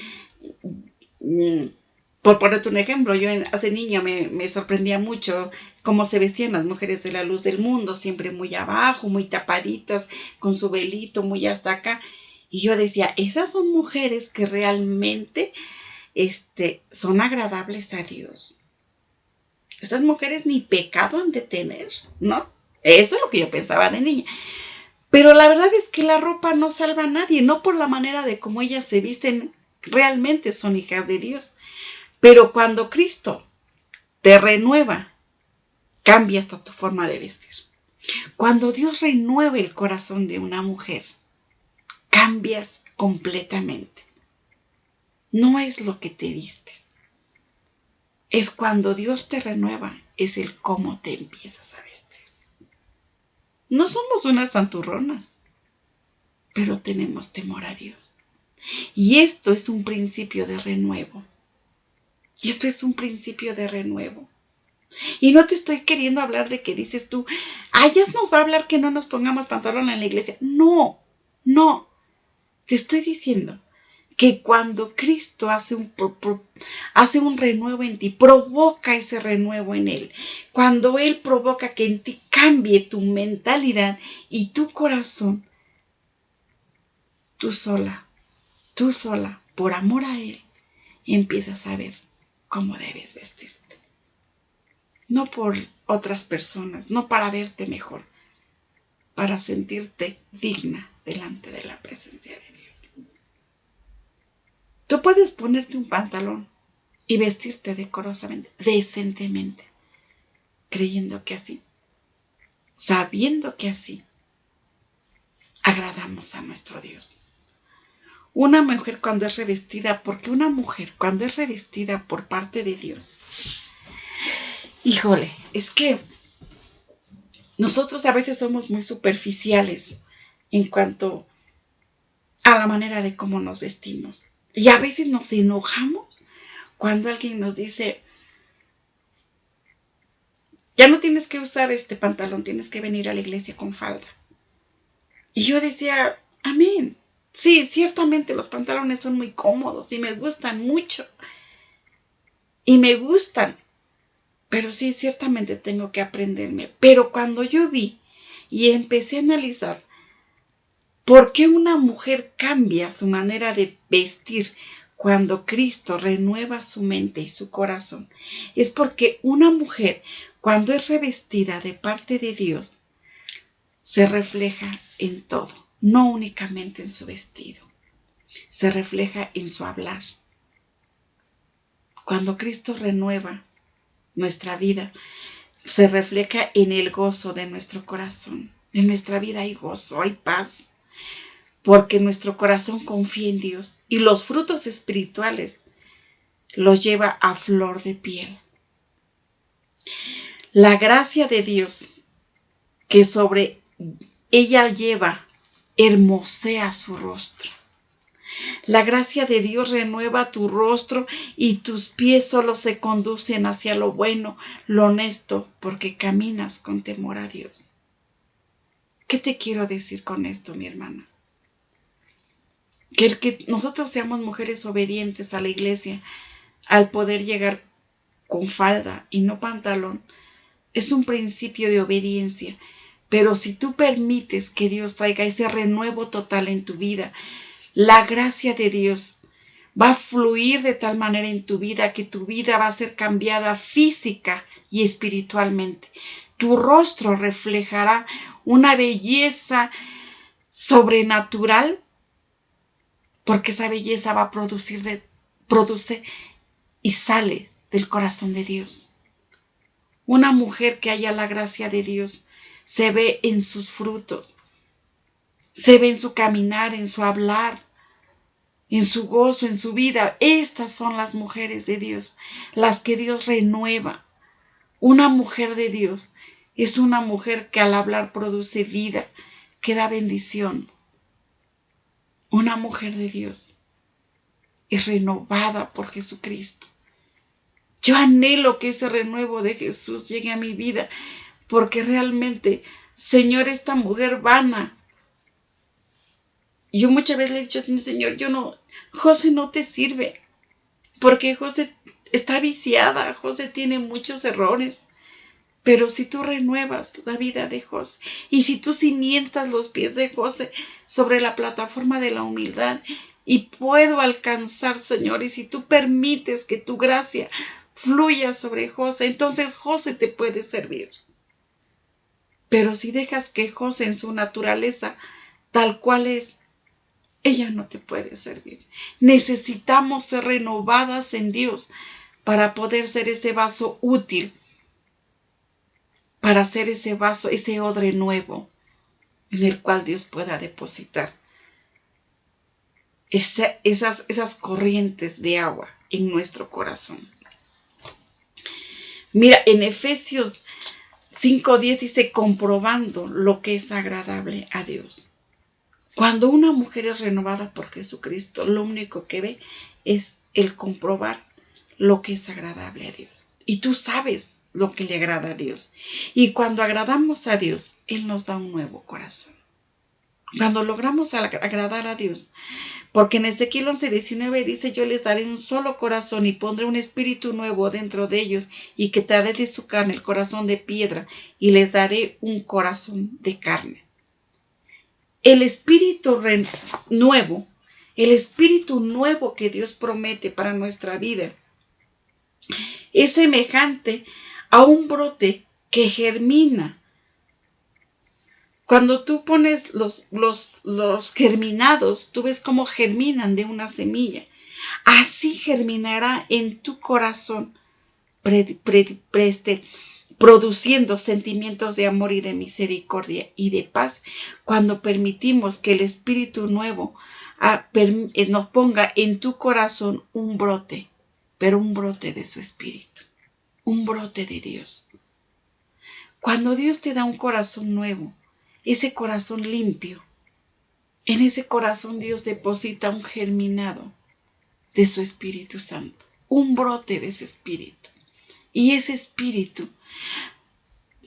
por ponerte un ejemplo, yo hace niña me sorprendía mucho cómo se vestían las mujeres de la luz del mundo, siempre muy abajo, muy tapaditas, con su velito muy hasta acá. Y yo decía, esas son mujeres que realmente son agradables a Dios. Esas mujeres ni pecado han de tener, ¿no? Eso es lo que yo pensaba de niña. Pero la verdad es que la ropa no salva a nadie, no por la manera de cómo ellas se visten, realmente son hijas de Dios. Pero cuando Cristo te renueva, cambia hasta tu forma de vestir. Cuando Dios renueva el corazón de una mujer, cambias completamente. No es lo que te vistes. Es cuando Dios te renueva, es el cómo te empiezas a vestir. No somos unas santurronas, pero tenemos temor a Dios. Y esto es un principio de renuevo. Esto es un principio de renuevo. Y no te estoy queriendo hablar de que dices tú, ya nos va a hablar que no nos pongamos pantalón en la iglesia. No, no. Te estoy diciendo que cuando Cristo hace un renuevo en ti, provoca ese renuevo en Él. Cuando Él provoca que en ti cambie tu mentalidad y tu corazón, tú sola, por amor a Él, empiezas a ver cómo debes vestirte. No por otras personas, no para verte mejor, para sentirte digna delante de la presencia de Dios. Tú puedes ponerte un pantalón y vestirte decorosamente, decentemente, creyendo que así, sabiendo que así, agradamos a nuestro Dios. Una mujer cuando es revestida por parte de Dios, híjole, es que nosotros a veces somos muy superficiales en cuanto a la manera de cómo nos vestimos. Y a veces nos enojamos cuando alguien nos dice, ya no tienes que usar este pantalón, tienes que venir a la iglesia con falda. Y yo decía, amén. Sí, ciertamente los pantalones son muy cómodos y me gustan mucho. Y me gustan. Pero sí, ciertamente tengo que aprenderme. Pero cuando yo vi y empecé a analizar por qué una mujer cambia su manera de vestir cuando Cristo renueva su mente y su corazón, es porque una mujer, cuando es revestida de parte de Dios, se refleja en todo, no únicamente en su vestido, se refleja en su hablar. Cuando Cristo renueva nuestra vida, se refleja en el gozo de nuestro corazón. En nuestra vida hay gozo, hay paz, porque nuestro corazón confía en Dios y los frutos espirituales los lleva a flor de piel. La gracia de Dios que sobre ella lleva hermosea su rostro. La gracia de Dios renueva tu rostro y tus pies solo se conducen hacia lo bueno, lo honesto, porque caminas con temor a Dios. ¿Qué te quiero decir con esto, mi hermana? Que el que nosotros seamos mujeres obedientes a la iglesia, al poder llegar con falda y no pantalón, es un principio de obediencia. Pero si tú permites que Dios traiga ese renuevo total en tu vida, la gracia de Dios va a fluir de tal manera en tu vida que tu vida va a ser cambiada física y espiritualmente. Tu rostro reflejará una belleza sobrenatural, porque esa belleza va a produce y sale del corazón de Dios. Una mujer que haya la gracia de Dios se ve en sus frutos, se ve en su caminar, en su hablar, en su gozo, en su vida. Estas son las mujeres de Dios, las que Dios renueva. Una mujer de Dios es una mujer que al hablar produce vida, que da bendición. Una mujer de Dios es renovada por Jesucristo. Yo anhelo que ese renuevo de Jesús llegue a mi vida, porque realmente, Señor, esta mujer vana. Yo muchas veces le he dicho así, Señor, José no te sirve, porque José está viciada, José tiene muchos errores. Pero si tú renuevas la vida de José y si tú cimientas los pies de José sobre la plataforma de la humildad y puedo alcanzar, Señor, y si tú permites que tu gracia fluya sobre José, entonces José te puede servir. Pero si dejas que José en su naturaleza tal cual es, ella no te puede servir. Necesitamos ser renovadas en Dios para poder ser ese vaso útil, para hacer ese vaso, ese odre nuevo en el cual Dios pueda depositar esas corrientes de agua en nuestro corazón. Mira, en Efesios 5:10 dice, comprobando lo que es agradable a Dios. Cuando una mujer es renovada por Jesucristo, lo único que ve es el comprobar lo que es agradable a Dios. Y tú sabes lo que le agrada a Dios. Y cuando agradamos a Dios, Él nos da un nuevo corazón. Cuando logramos agradar a Dios, porque en Ezequiel 11:19 dice: yo les daré un solo corazón y pondré un espíritu nuevo dentro de ellos y quitaré de su carne el corazón de piedra y les daré un corazón de carne. El espíritu nuevo, el espíritu nuevo que Dios promete para nuestra vida, es semejante a un brote que germina. Cuando tú pones los germinados, tú ves cómo germinan de una semilla. Así germinará en tu corazón, produciendo sentimientos de amor y de misericordia y de paz, cuando permitimos que el Espíritu nuevo nos ponga en tu corazón un brote, pero un brote de su Espíritu, un brote de Dios. Cuando Dios te da un corazón nuevo, ese corazón limpio, en ese corazón Dios deposita un germinado de su Espíritu Santo, un brote de ese Espíritu. Y ese Espíritu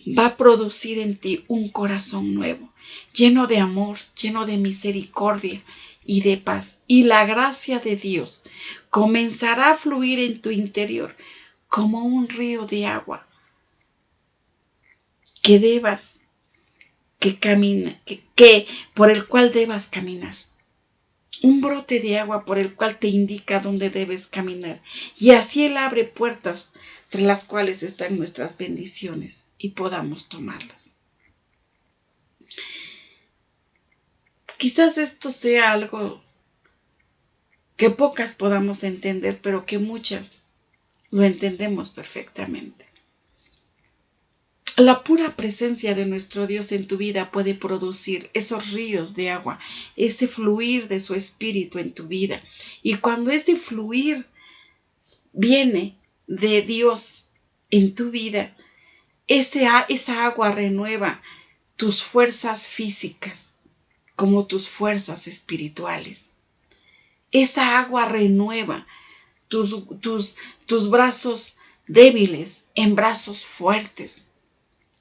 va a producir en ti un corazón nuevo, lleno de amor, lleno de misericordia y de paz. Y la gracia de Dios comenzará a fluir en tu interior como un río de agua por el cual debas caminar. Un brote de agua por el cual te indica dónde debes caminar. Y así Él abre puertas entre las cuales están nuestras bendiciones y podamos tomarlas. Quizás esto sea algo que pocas podamos entender, pero que muchas lo entendemos perfectamente. La pura presencia de nuestro Dios en tu vida puede producir esos ríos de agua, ese fluir de su Espíritu en tu vida. Y cuando ese fluir viene de Dios en tu vida, esa agua renueva tus fuerzas físicas como tus fuerzas espirituales. Esa agua renueva tus brazos débiles en brazos fuertes.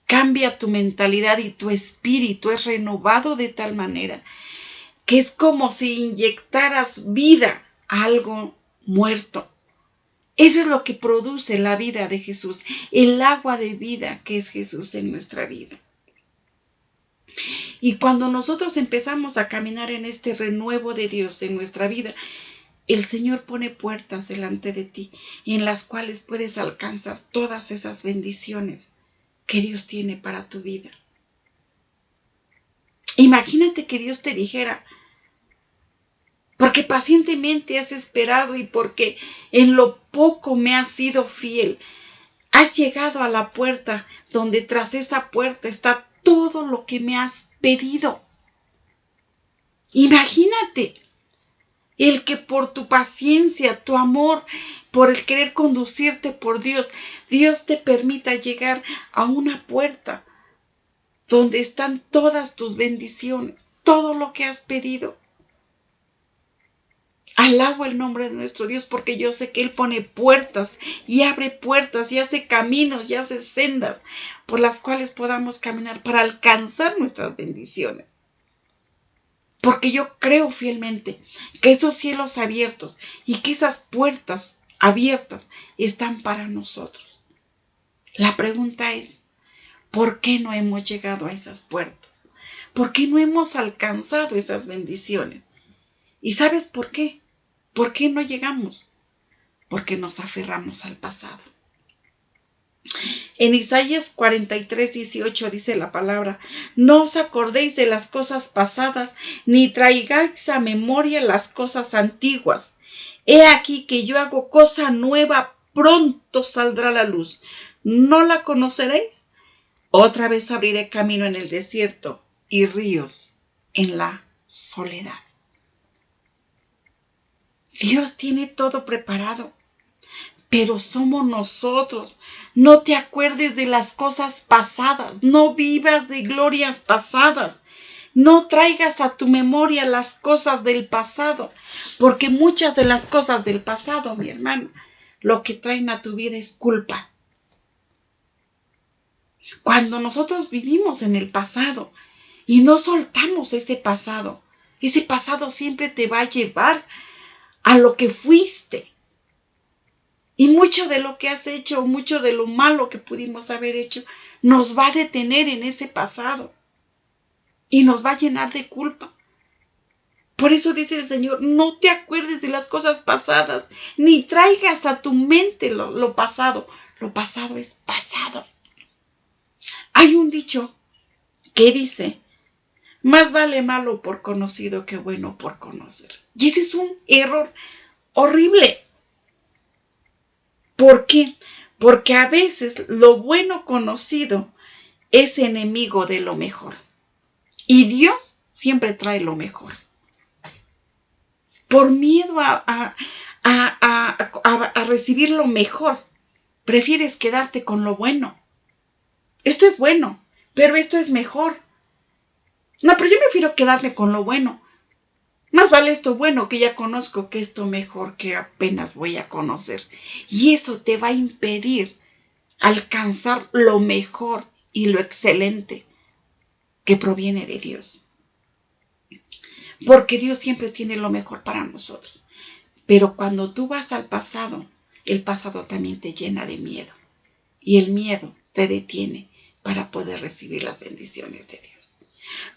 Cambia tu mentalidad y tu espíritu es renovado de tal manera que es como si inyectaras vida a algo muerto. Eso es lo que produce la vida de Jesús, el agua de vida que es Jesús en nuestra vida. Y cuando nosotros empezamos a caminar en este renuevo de Dios en nuestra vida, el Señor pone puertas delante de ti en las cuales puedes alcanzar todas esas bendiciones que Dios tiene para tu vida. Imagínate que Dios te dijera: porque pacientemente has esperado y porque en lo poco me has sido fiel, has llegado a la puerta donde tras esa puerta está todo lo que me has pedido. Imagínate el que por tu paciencia, tu amor, por el querer conducirte por Dios, Dios te permita llegar a una puerta donde están todas tus bendiciones, todo lo que has pedido. Alabo el nombre de nuestro Dios porque yo sé que Él pone puertas y abre puertas y hace caminos y hace sendas por las cuales podamos caminar para alcanzar nuestras bendiciones. Porque yo creo fielmente que esos cielos abiertos y que esas puertas abiertas están para nosotros. La pregunta es: ¿por qué no hemos llegado a esas puertas? ¿Por qué no hemos alcanzado esas bendiciones? ¿Y sabes por qué? ¿Por qué no llegamos? Porque nos aferramos al pasado. En Isaías 43:18 dice la palabra: no os acordéis de las cosas pasadas, ni traigáis a memoria las cosas antiguas. He aquí que yo hago cosa nueva, pronto saldrá la luz. ¿No la conoceréis? Otra vez abriré camino en el desierto y ríos en la soledad. Dios tiene todo preparado, pero somos nosotros. No te acuerdes de las cosas pasadas, no vivas de glorias pasadas, no traigas a tu memoria las cosas del pasado, porque muchas de las cosas del pasado, mi hermano, lo que traen a tu vida es culpa. Cuando nosotros vivimos en el pasado y no soltamos ese pasado siempre te va a llevar a lo que fuiste. Y mucho de lo que has hecho, mucho de lo malo que pudimos haber hecho, nos va a detener en ese pasado y nos va a llenar de culpa. Por eso dice el Señor, no te acuerdes de las cosas pasadas, ni traigas a tu mente lo pasado. Lo pasado es pasado. Hay un dicho que dice, más vale malo por conocido que bueno por conocer. Y ese es un error horrible. ¿Por qué? Porque a veces lo bueno conocido es enemigo de lo mejor. Y Dios siempre trae lo mejor. Por miedo a recibir lo mejor, prefieres quedarte con lo bueno. Esto es bueno, pero esto es mejor. No, pero yo prefiero quedarme con lo bueno. Más vale esto bueno que ya conozco que esto mejor que apenas voy a conocer. Y eso te va a impedir alcanzar lo mejor y lo excelente que proviene de Dios. Porque Dios siempre tiene lo mejor para nosotros. Pero cuando tú vas al pasado, el pasado también te llena de miedo. Y el miedo te detiene para poder recibir las bendiciones de Dios.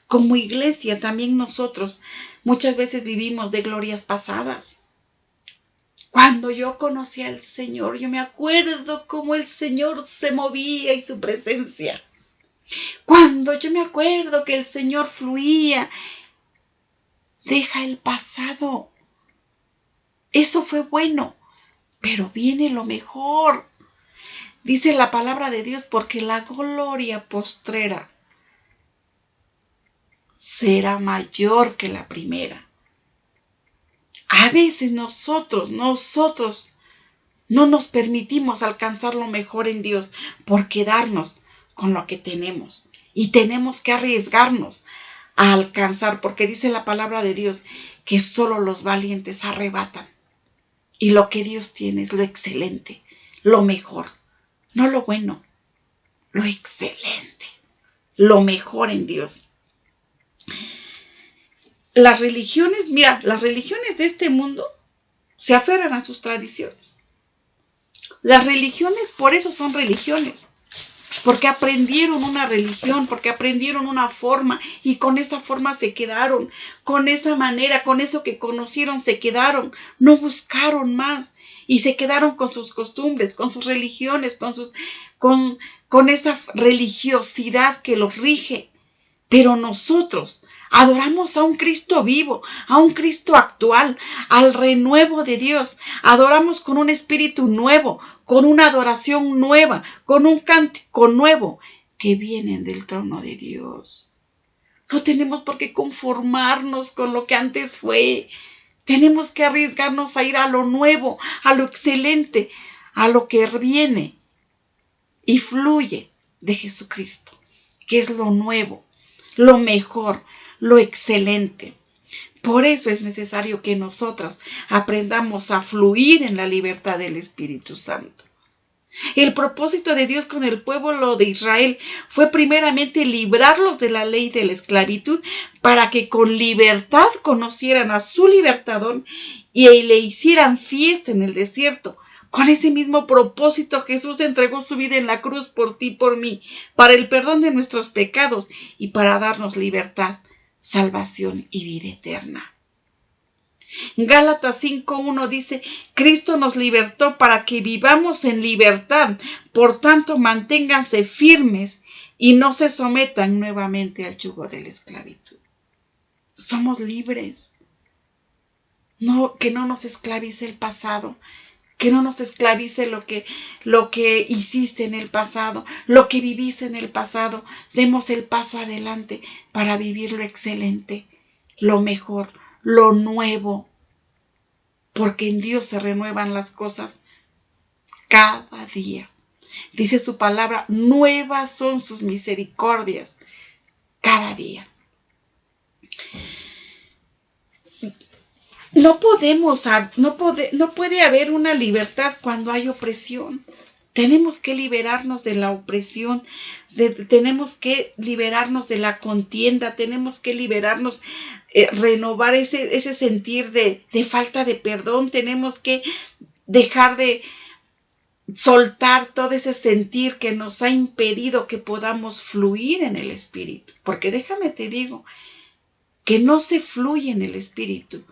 Como iglesia, también nosotros muchas veces vivimos de glorias pasadas. Cuando yo conocí al Señor, yo me acuerdo cómo el Señor se movía y su presencia. Cuando yo me acuerdo que el Señor fluía, deja el pasado. Eso fue bueno, pero viene lo mejor. Dice la palabra de Dios, porque la gloria postrera será mayor que la primera. A veces nosotros no nos permitimos alcanzar lo mejor en Dios por quedarnos con lo que tenemos. Y tenemos que arriesgarnos a alcanzar, porque dice la palabra de Dios que solo los valientes arrebatan. Y lo que Dios tiene es lo excelente, lo mejor, no lo bueno, lo excelente, lo mejor en Dios. Las religiones de este mundo se aferran a sus tradiciones. Las religiones por eso son religiones, porque aprendieron una religión, porque aprendieron una forma y con esa forma se quedaron, con esa manera, con eso que conocieron se quedaron, no buscaron más y se quedaron con sus costumbres, con sus religiones, con esa religiosidad que los rige. Pero nosotros adoramos a un Cristo vivo, a un Cristo actual, al renuevo de Dios. Adoramos con un espíritu nuevo, con una adoración nueva, con un cántico nuevo que vienen del trono de Dios. No tenemos por qué conformarnos con lo que antes fue. Tenemos que arriesgarnos a ir a lo nuevo, a lo excelente, a lo que viene y fluye de Jesucristo, que es lo nuevo, lo mejor, lo excelente. Por eso es necesario que nosotras aprendamos a fluir en la libertad del Espíritu Santo. El propósito de Dios con el pueblo de Israel fue primeramente librarlos de la ley de la esclavitud para que con libertad conocieran a su libertador y le hicieran fiesta en el desierto. Con ese mismo propósito Jesús entregó su vida en la cruz por ti y por mí, para el perdón de nuestros pecados y para darnos libertad, salvación y vida eterna. Gálatas 5:1 dice, Cristo nos libertó para que vivamos en libertad, por tanto manténganse firmes y no se sometan nuevamente al yugo de la esclavitud. Somos libres. Que no nos esclavice el pasado, que no nos esclavice lo que hiciste en el pasado, lo que viviste en el pasado. Demos el paso adelante para vivir lo excelente, lo mejor, lo nuevo, porque en Dios se renuevan las cosas cada día. Dice su palabra, nuevas son sus misericordias cada día. No puede haber una libertad cuando hay opresión. Tenemos que liberarnos de la opresión, tenemos que liberarnos de la contienda, tenemos que liberarnos, renovar ese sentir de falta de perdón, tenemos que dejar de soltar todo ese sentir que nos ha impedido que podamos fluir en el Espíritu. Porque déjame te digo que no se fluye en el Espíritu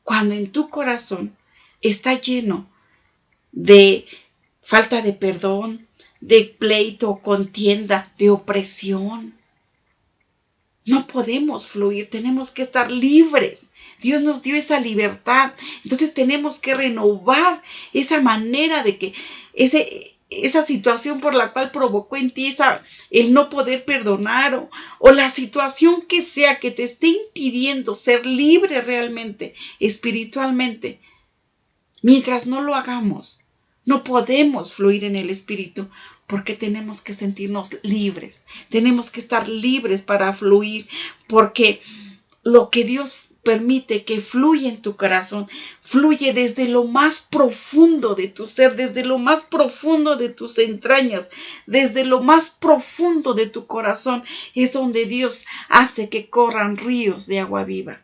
cuando en tu corazón está lleno de falta de perdón, de pleito, contienda, de opresión. No podemos fluir, tenemos que estar libres. Dios nos dio esa libertad. Entonces tenemos que renovar esa manera de que esa situación por la cual provocó en ti el no poder perdonar o la situación que sea que te esté impidiendo ser libre realmente, espiritualmente. Mientras no lo hagamos, no podemos fluir en el Espíritu porque tenemos que sentirnos libres. Tenemos que estar libres para fluir porque lo que Dios permite que fluya en tu corazón, fluye desde lo más profundo de tu ser, desde lo más profundo de tus entrañas, desde lo más profundo de tu corazón. Es donde Dios hace que corran ríos de agua viva.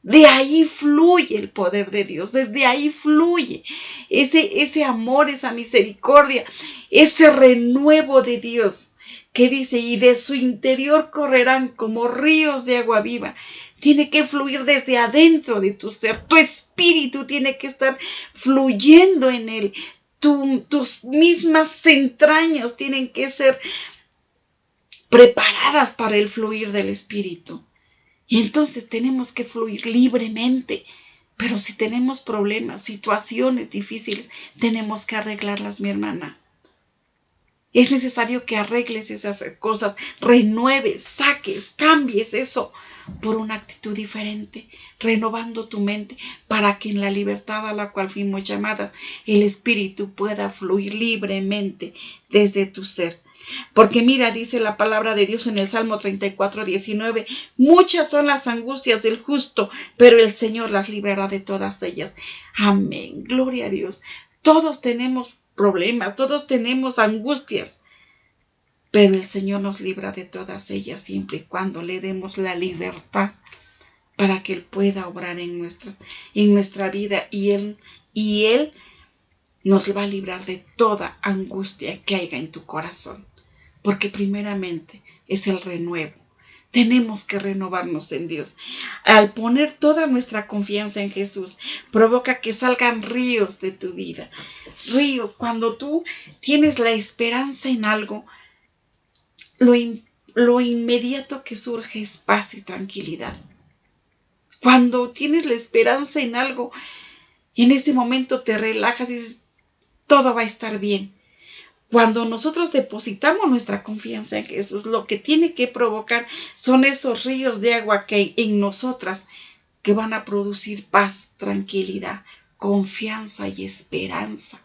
De ahí fluye el poder de Dios, desde ahí fluye ese amor, esa misericordia, ese renuevo de Dios que dice, y de su interior correrán como ríos de agua viva. Tiene que fluir desde adentro de tu ser, tu espíritu tiene que estar fluyendo en él, tus mismas entrañas tienen que ser preparadas para el fluir del Espíritu. Y entonces tenemos que fluir libremente. Pero si tenemos problemas, situaciones difíciles, tenemos que arreglarlas, mi hermana. Es necesario que arregles esas cosas, renueves, saques, cambies eso por una actitud diferente, renovando tu mente para que en la libertad a la cual fuimos llamadas, el Espíritu pueda fluir libremente desde tu ser. Porque mira, dice la palabra de Dios en el Salmo 34:19, muchas son las angustias del justo, pero el Señor las libera de todas ellas. Amén, gloria a Dios. Todos tenemos problemas, todos tenemos angustias, pero el Señor nos libra de todas ellas siempre y cuando le demos la libertad para que Él pueda obrar en nuestra vida y Él nos va a librar de toda angustia que haya en tu corazón. Porque primeramente es el renuevo. Tenemos que renovarnos en Dios. Al poner toda nuestra confianza en Jesús, provoca que salgan ríos de tu vida. Ríos, cuando tú tienes la esperanza en algo, lo inmediato que surge es paz y tranquilidad. Cuando tienes la esperanza en algo, en ese momento te relajas y dices, todo va a estar bien. Cuando nosotros depositamos nuestra confianza en Jesús, lo que tiene que provocar son esos ríos de agua que hay en nosotras que van a producir paz, tranquilidad, confianza y esperanza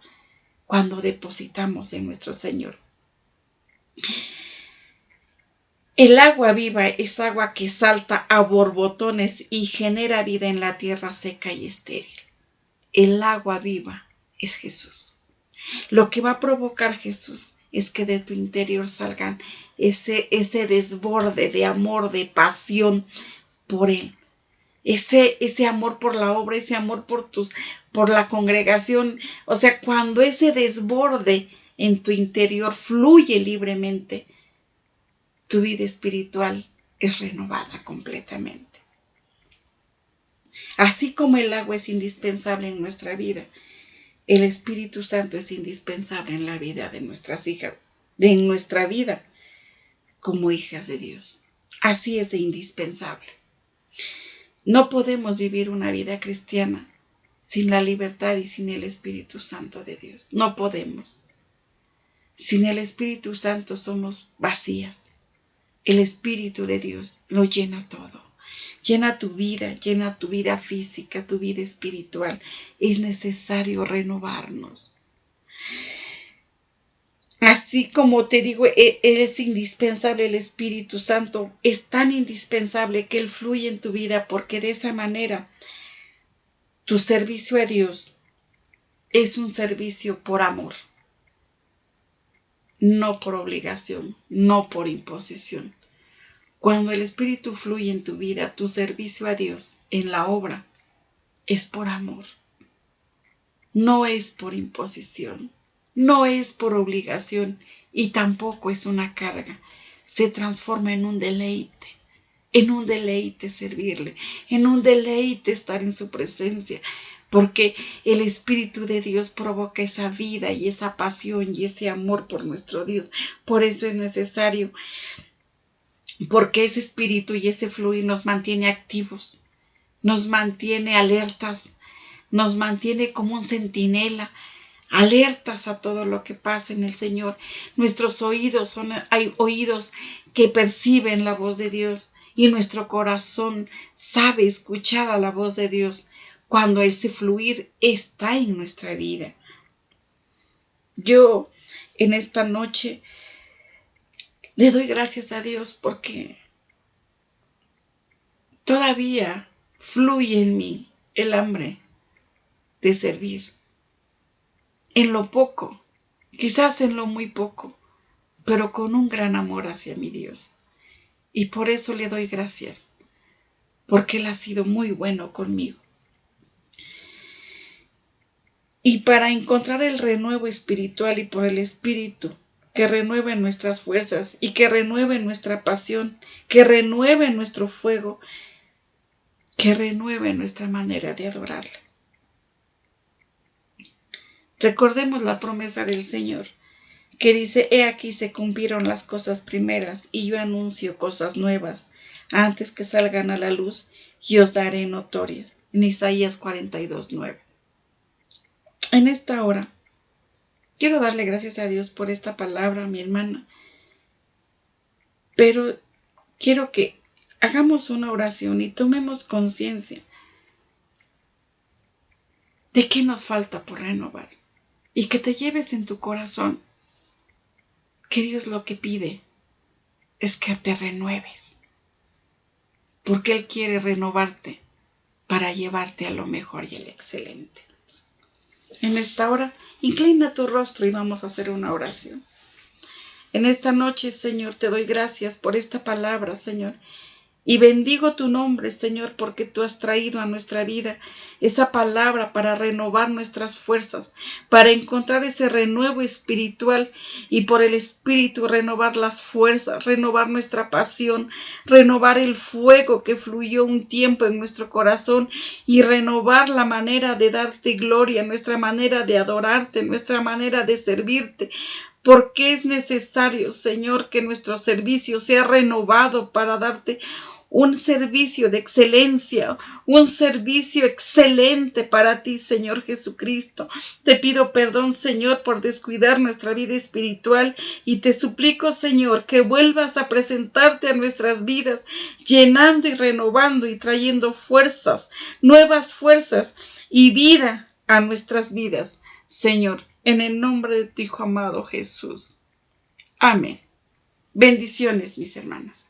cuando depositamos en nuestro Señor. El agua viva es agua que salta a borbotones y genera vida en la tierra seca y estéril. El agua viva es Jesús. Lo que va a provocar Jesús es que de tu interior salgan ese desborde de amor, de pasión por Él. Ese amor por la obra, ese amor por la congregación. O sea, cuando ese desborde en tu interior fluye libremente, tu vida espiritual es renovada completamente. Así como el agua es indispensable en nuestra vida, el Espíritu Santo es indispensable en la vida de nuestras hijas, en nuestra vida como hijas de Dios. Así es de indispensable. No podemos vivir una vida cristiana sin la libertad y sin el Espíritu Santo de Dios. No podemos. Sin el Espíritu Santo somos vacías. El Espíritu de Dios lo llena todo. Llena tu vida física, tu vida espiritual. Es necesario renovarnos. Así como te digo, es indispensable el Espíritu Santo. Es tan indispensable que Él fluya en tu vida porque de esa manera tu servicio a Dios es un servicio por amor. no por obligación, no por imposición. Cuando el Espíritu fluye en tu vida, tu servicio a Dios en la obra es por amor. No es por imposición, no es por obligación y tampoco es una carga. Se transforma en un deleite servirle, en un deleite estar en su presencia, porque el Espíritu de Dios provoca esa vida y esa pasión y ese amor por nuestro Dios. Por eso es necesario, porque ese Espíritu y ese fluir nos mantiene activos, nos mantiene alertas, nos mantiene como un centinela, alertas a todo lo que pasa en el Señor. Nuestros oídos hay oídos que perciben la voz de Dios y nuestro corazón sabe escuchar a la voz de Dios cuando ese fluir está en nuestra vida. Yo en esta noche le doy gracias a Dios porque todavía fluye en mí el hambre de servir. En lo poco, quizás en lo muy poco, pero con un gran amor hacia mi Dios. Y por eso le doy gracias, porque Él ha sido muy bueno conmigo. Y para encontrar el renuevo espiritual y por el Espíritu, que renueve nuestras fuerzas y que renueve nuestra pasión, que renueve nuestro fuego, que renueve nuestra manera de adorarle. Recordemos la promesa del Señor, que dice: he aquí se cumplieron las cosas primeras, y yo anuncio cosas nuevas, antes que salgan a la luz, y os daré notorias. En Isaías 42:9. En esta hora, quiero darle gracias a Dios por esta palabra, mi hermana, pero quiero que hagamos una oración y tomemos conciencia de qué nos falta por renovar, y que te lleves en tu corazón que Dios lo que pide es que te renueves, porque Él quiere renovarte para llevarte a lo mejor y al excelente. En esta hora, inclina tu rostro y vamos a hacer una oración. En esta noche, Señor, te doy gracias por esta palabra, Señor. Y bendigo tu nombre, Señor, porque tú has traído a nuestra vida esa palabra para renovar nuestras fuerzas, para encontrar ese renuevo espiritual y por el Espíritu renovar las fuerzas, renovar nuestra pasión, renovar el fuego que fluyó un tiempo en nuestro corazón y renovar la manera de darte gloria, nuestra manera de adorarte, nuestra manera de servirte. Porque es necesario, Señor, que nuestro servicio sea renovado para darte un servicio de excelencia, un servicio excelente para ti, Señor Jesucristo. Te pido perdón, Señor, por descuidar nuestra vida espiritual y te suplico, Señor, que vuelvas a presentarte a nuestras vidas, llenando y renovando y trayendo fuerzas, nuevas fuerzas y vida a nuestras vidas, Señor, en el nombre de tu Hijo amado Jesús. Amén. Bendiciones, mis hermanas.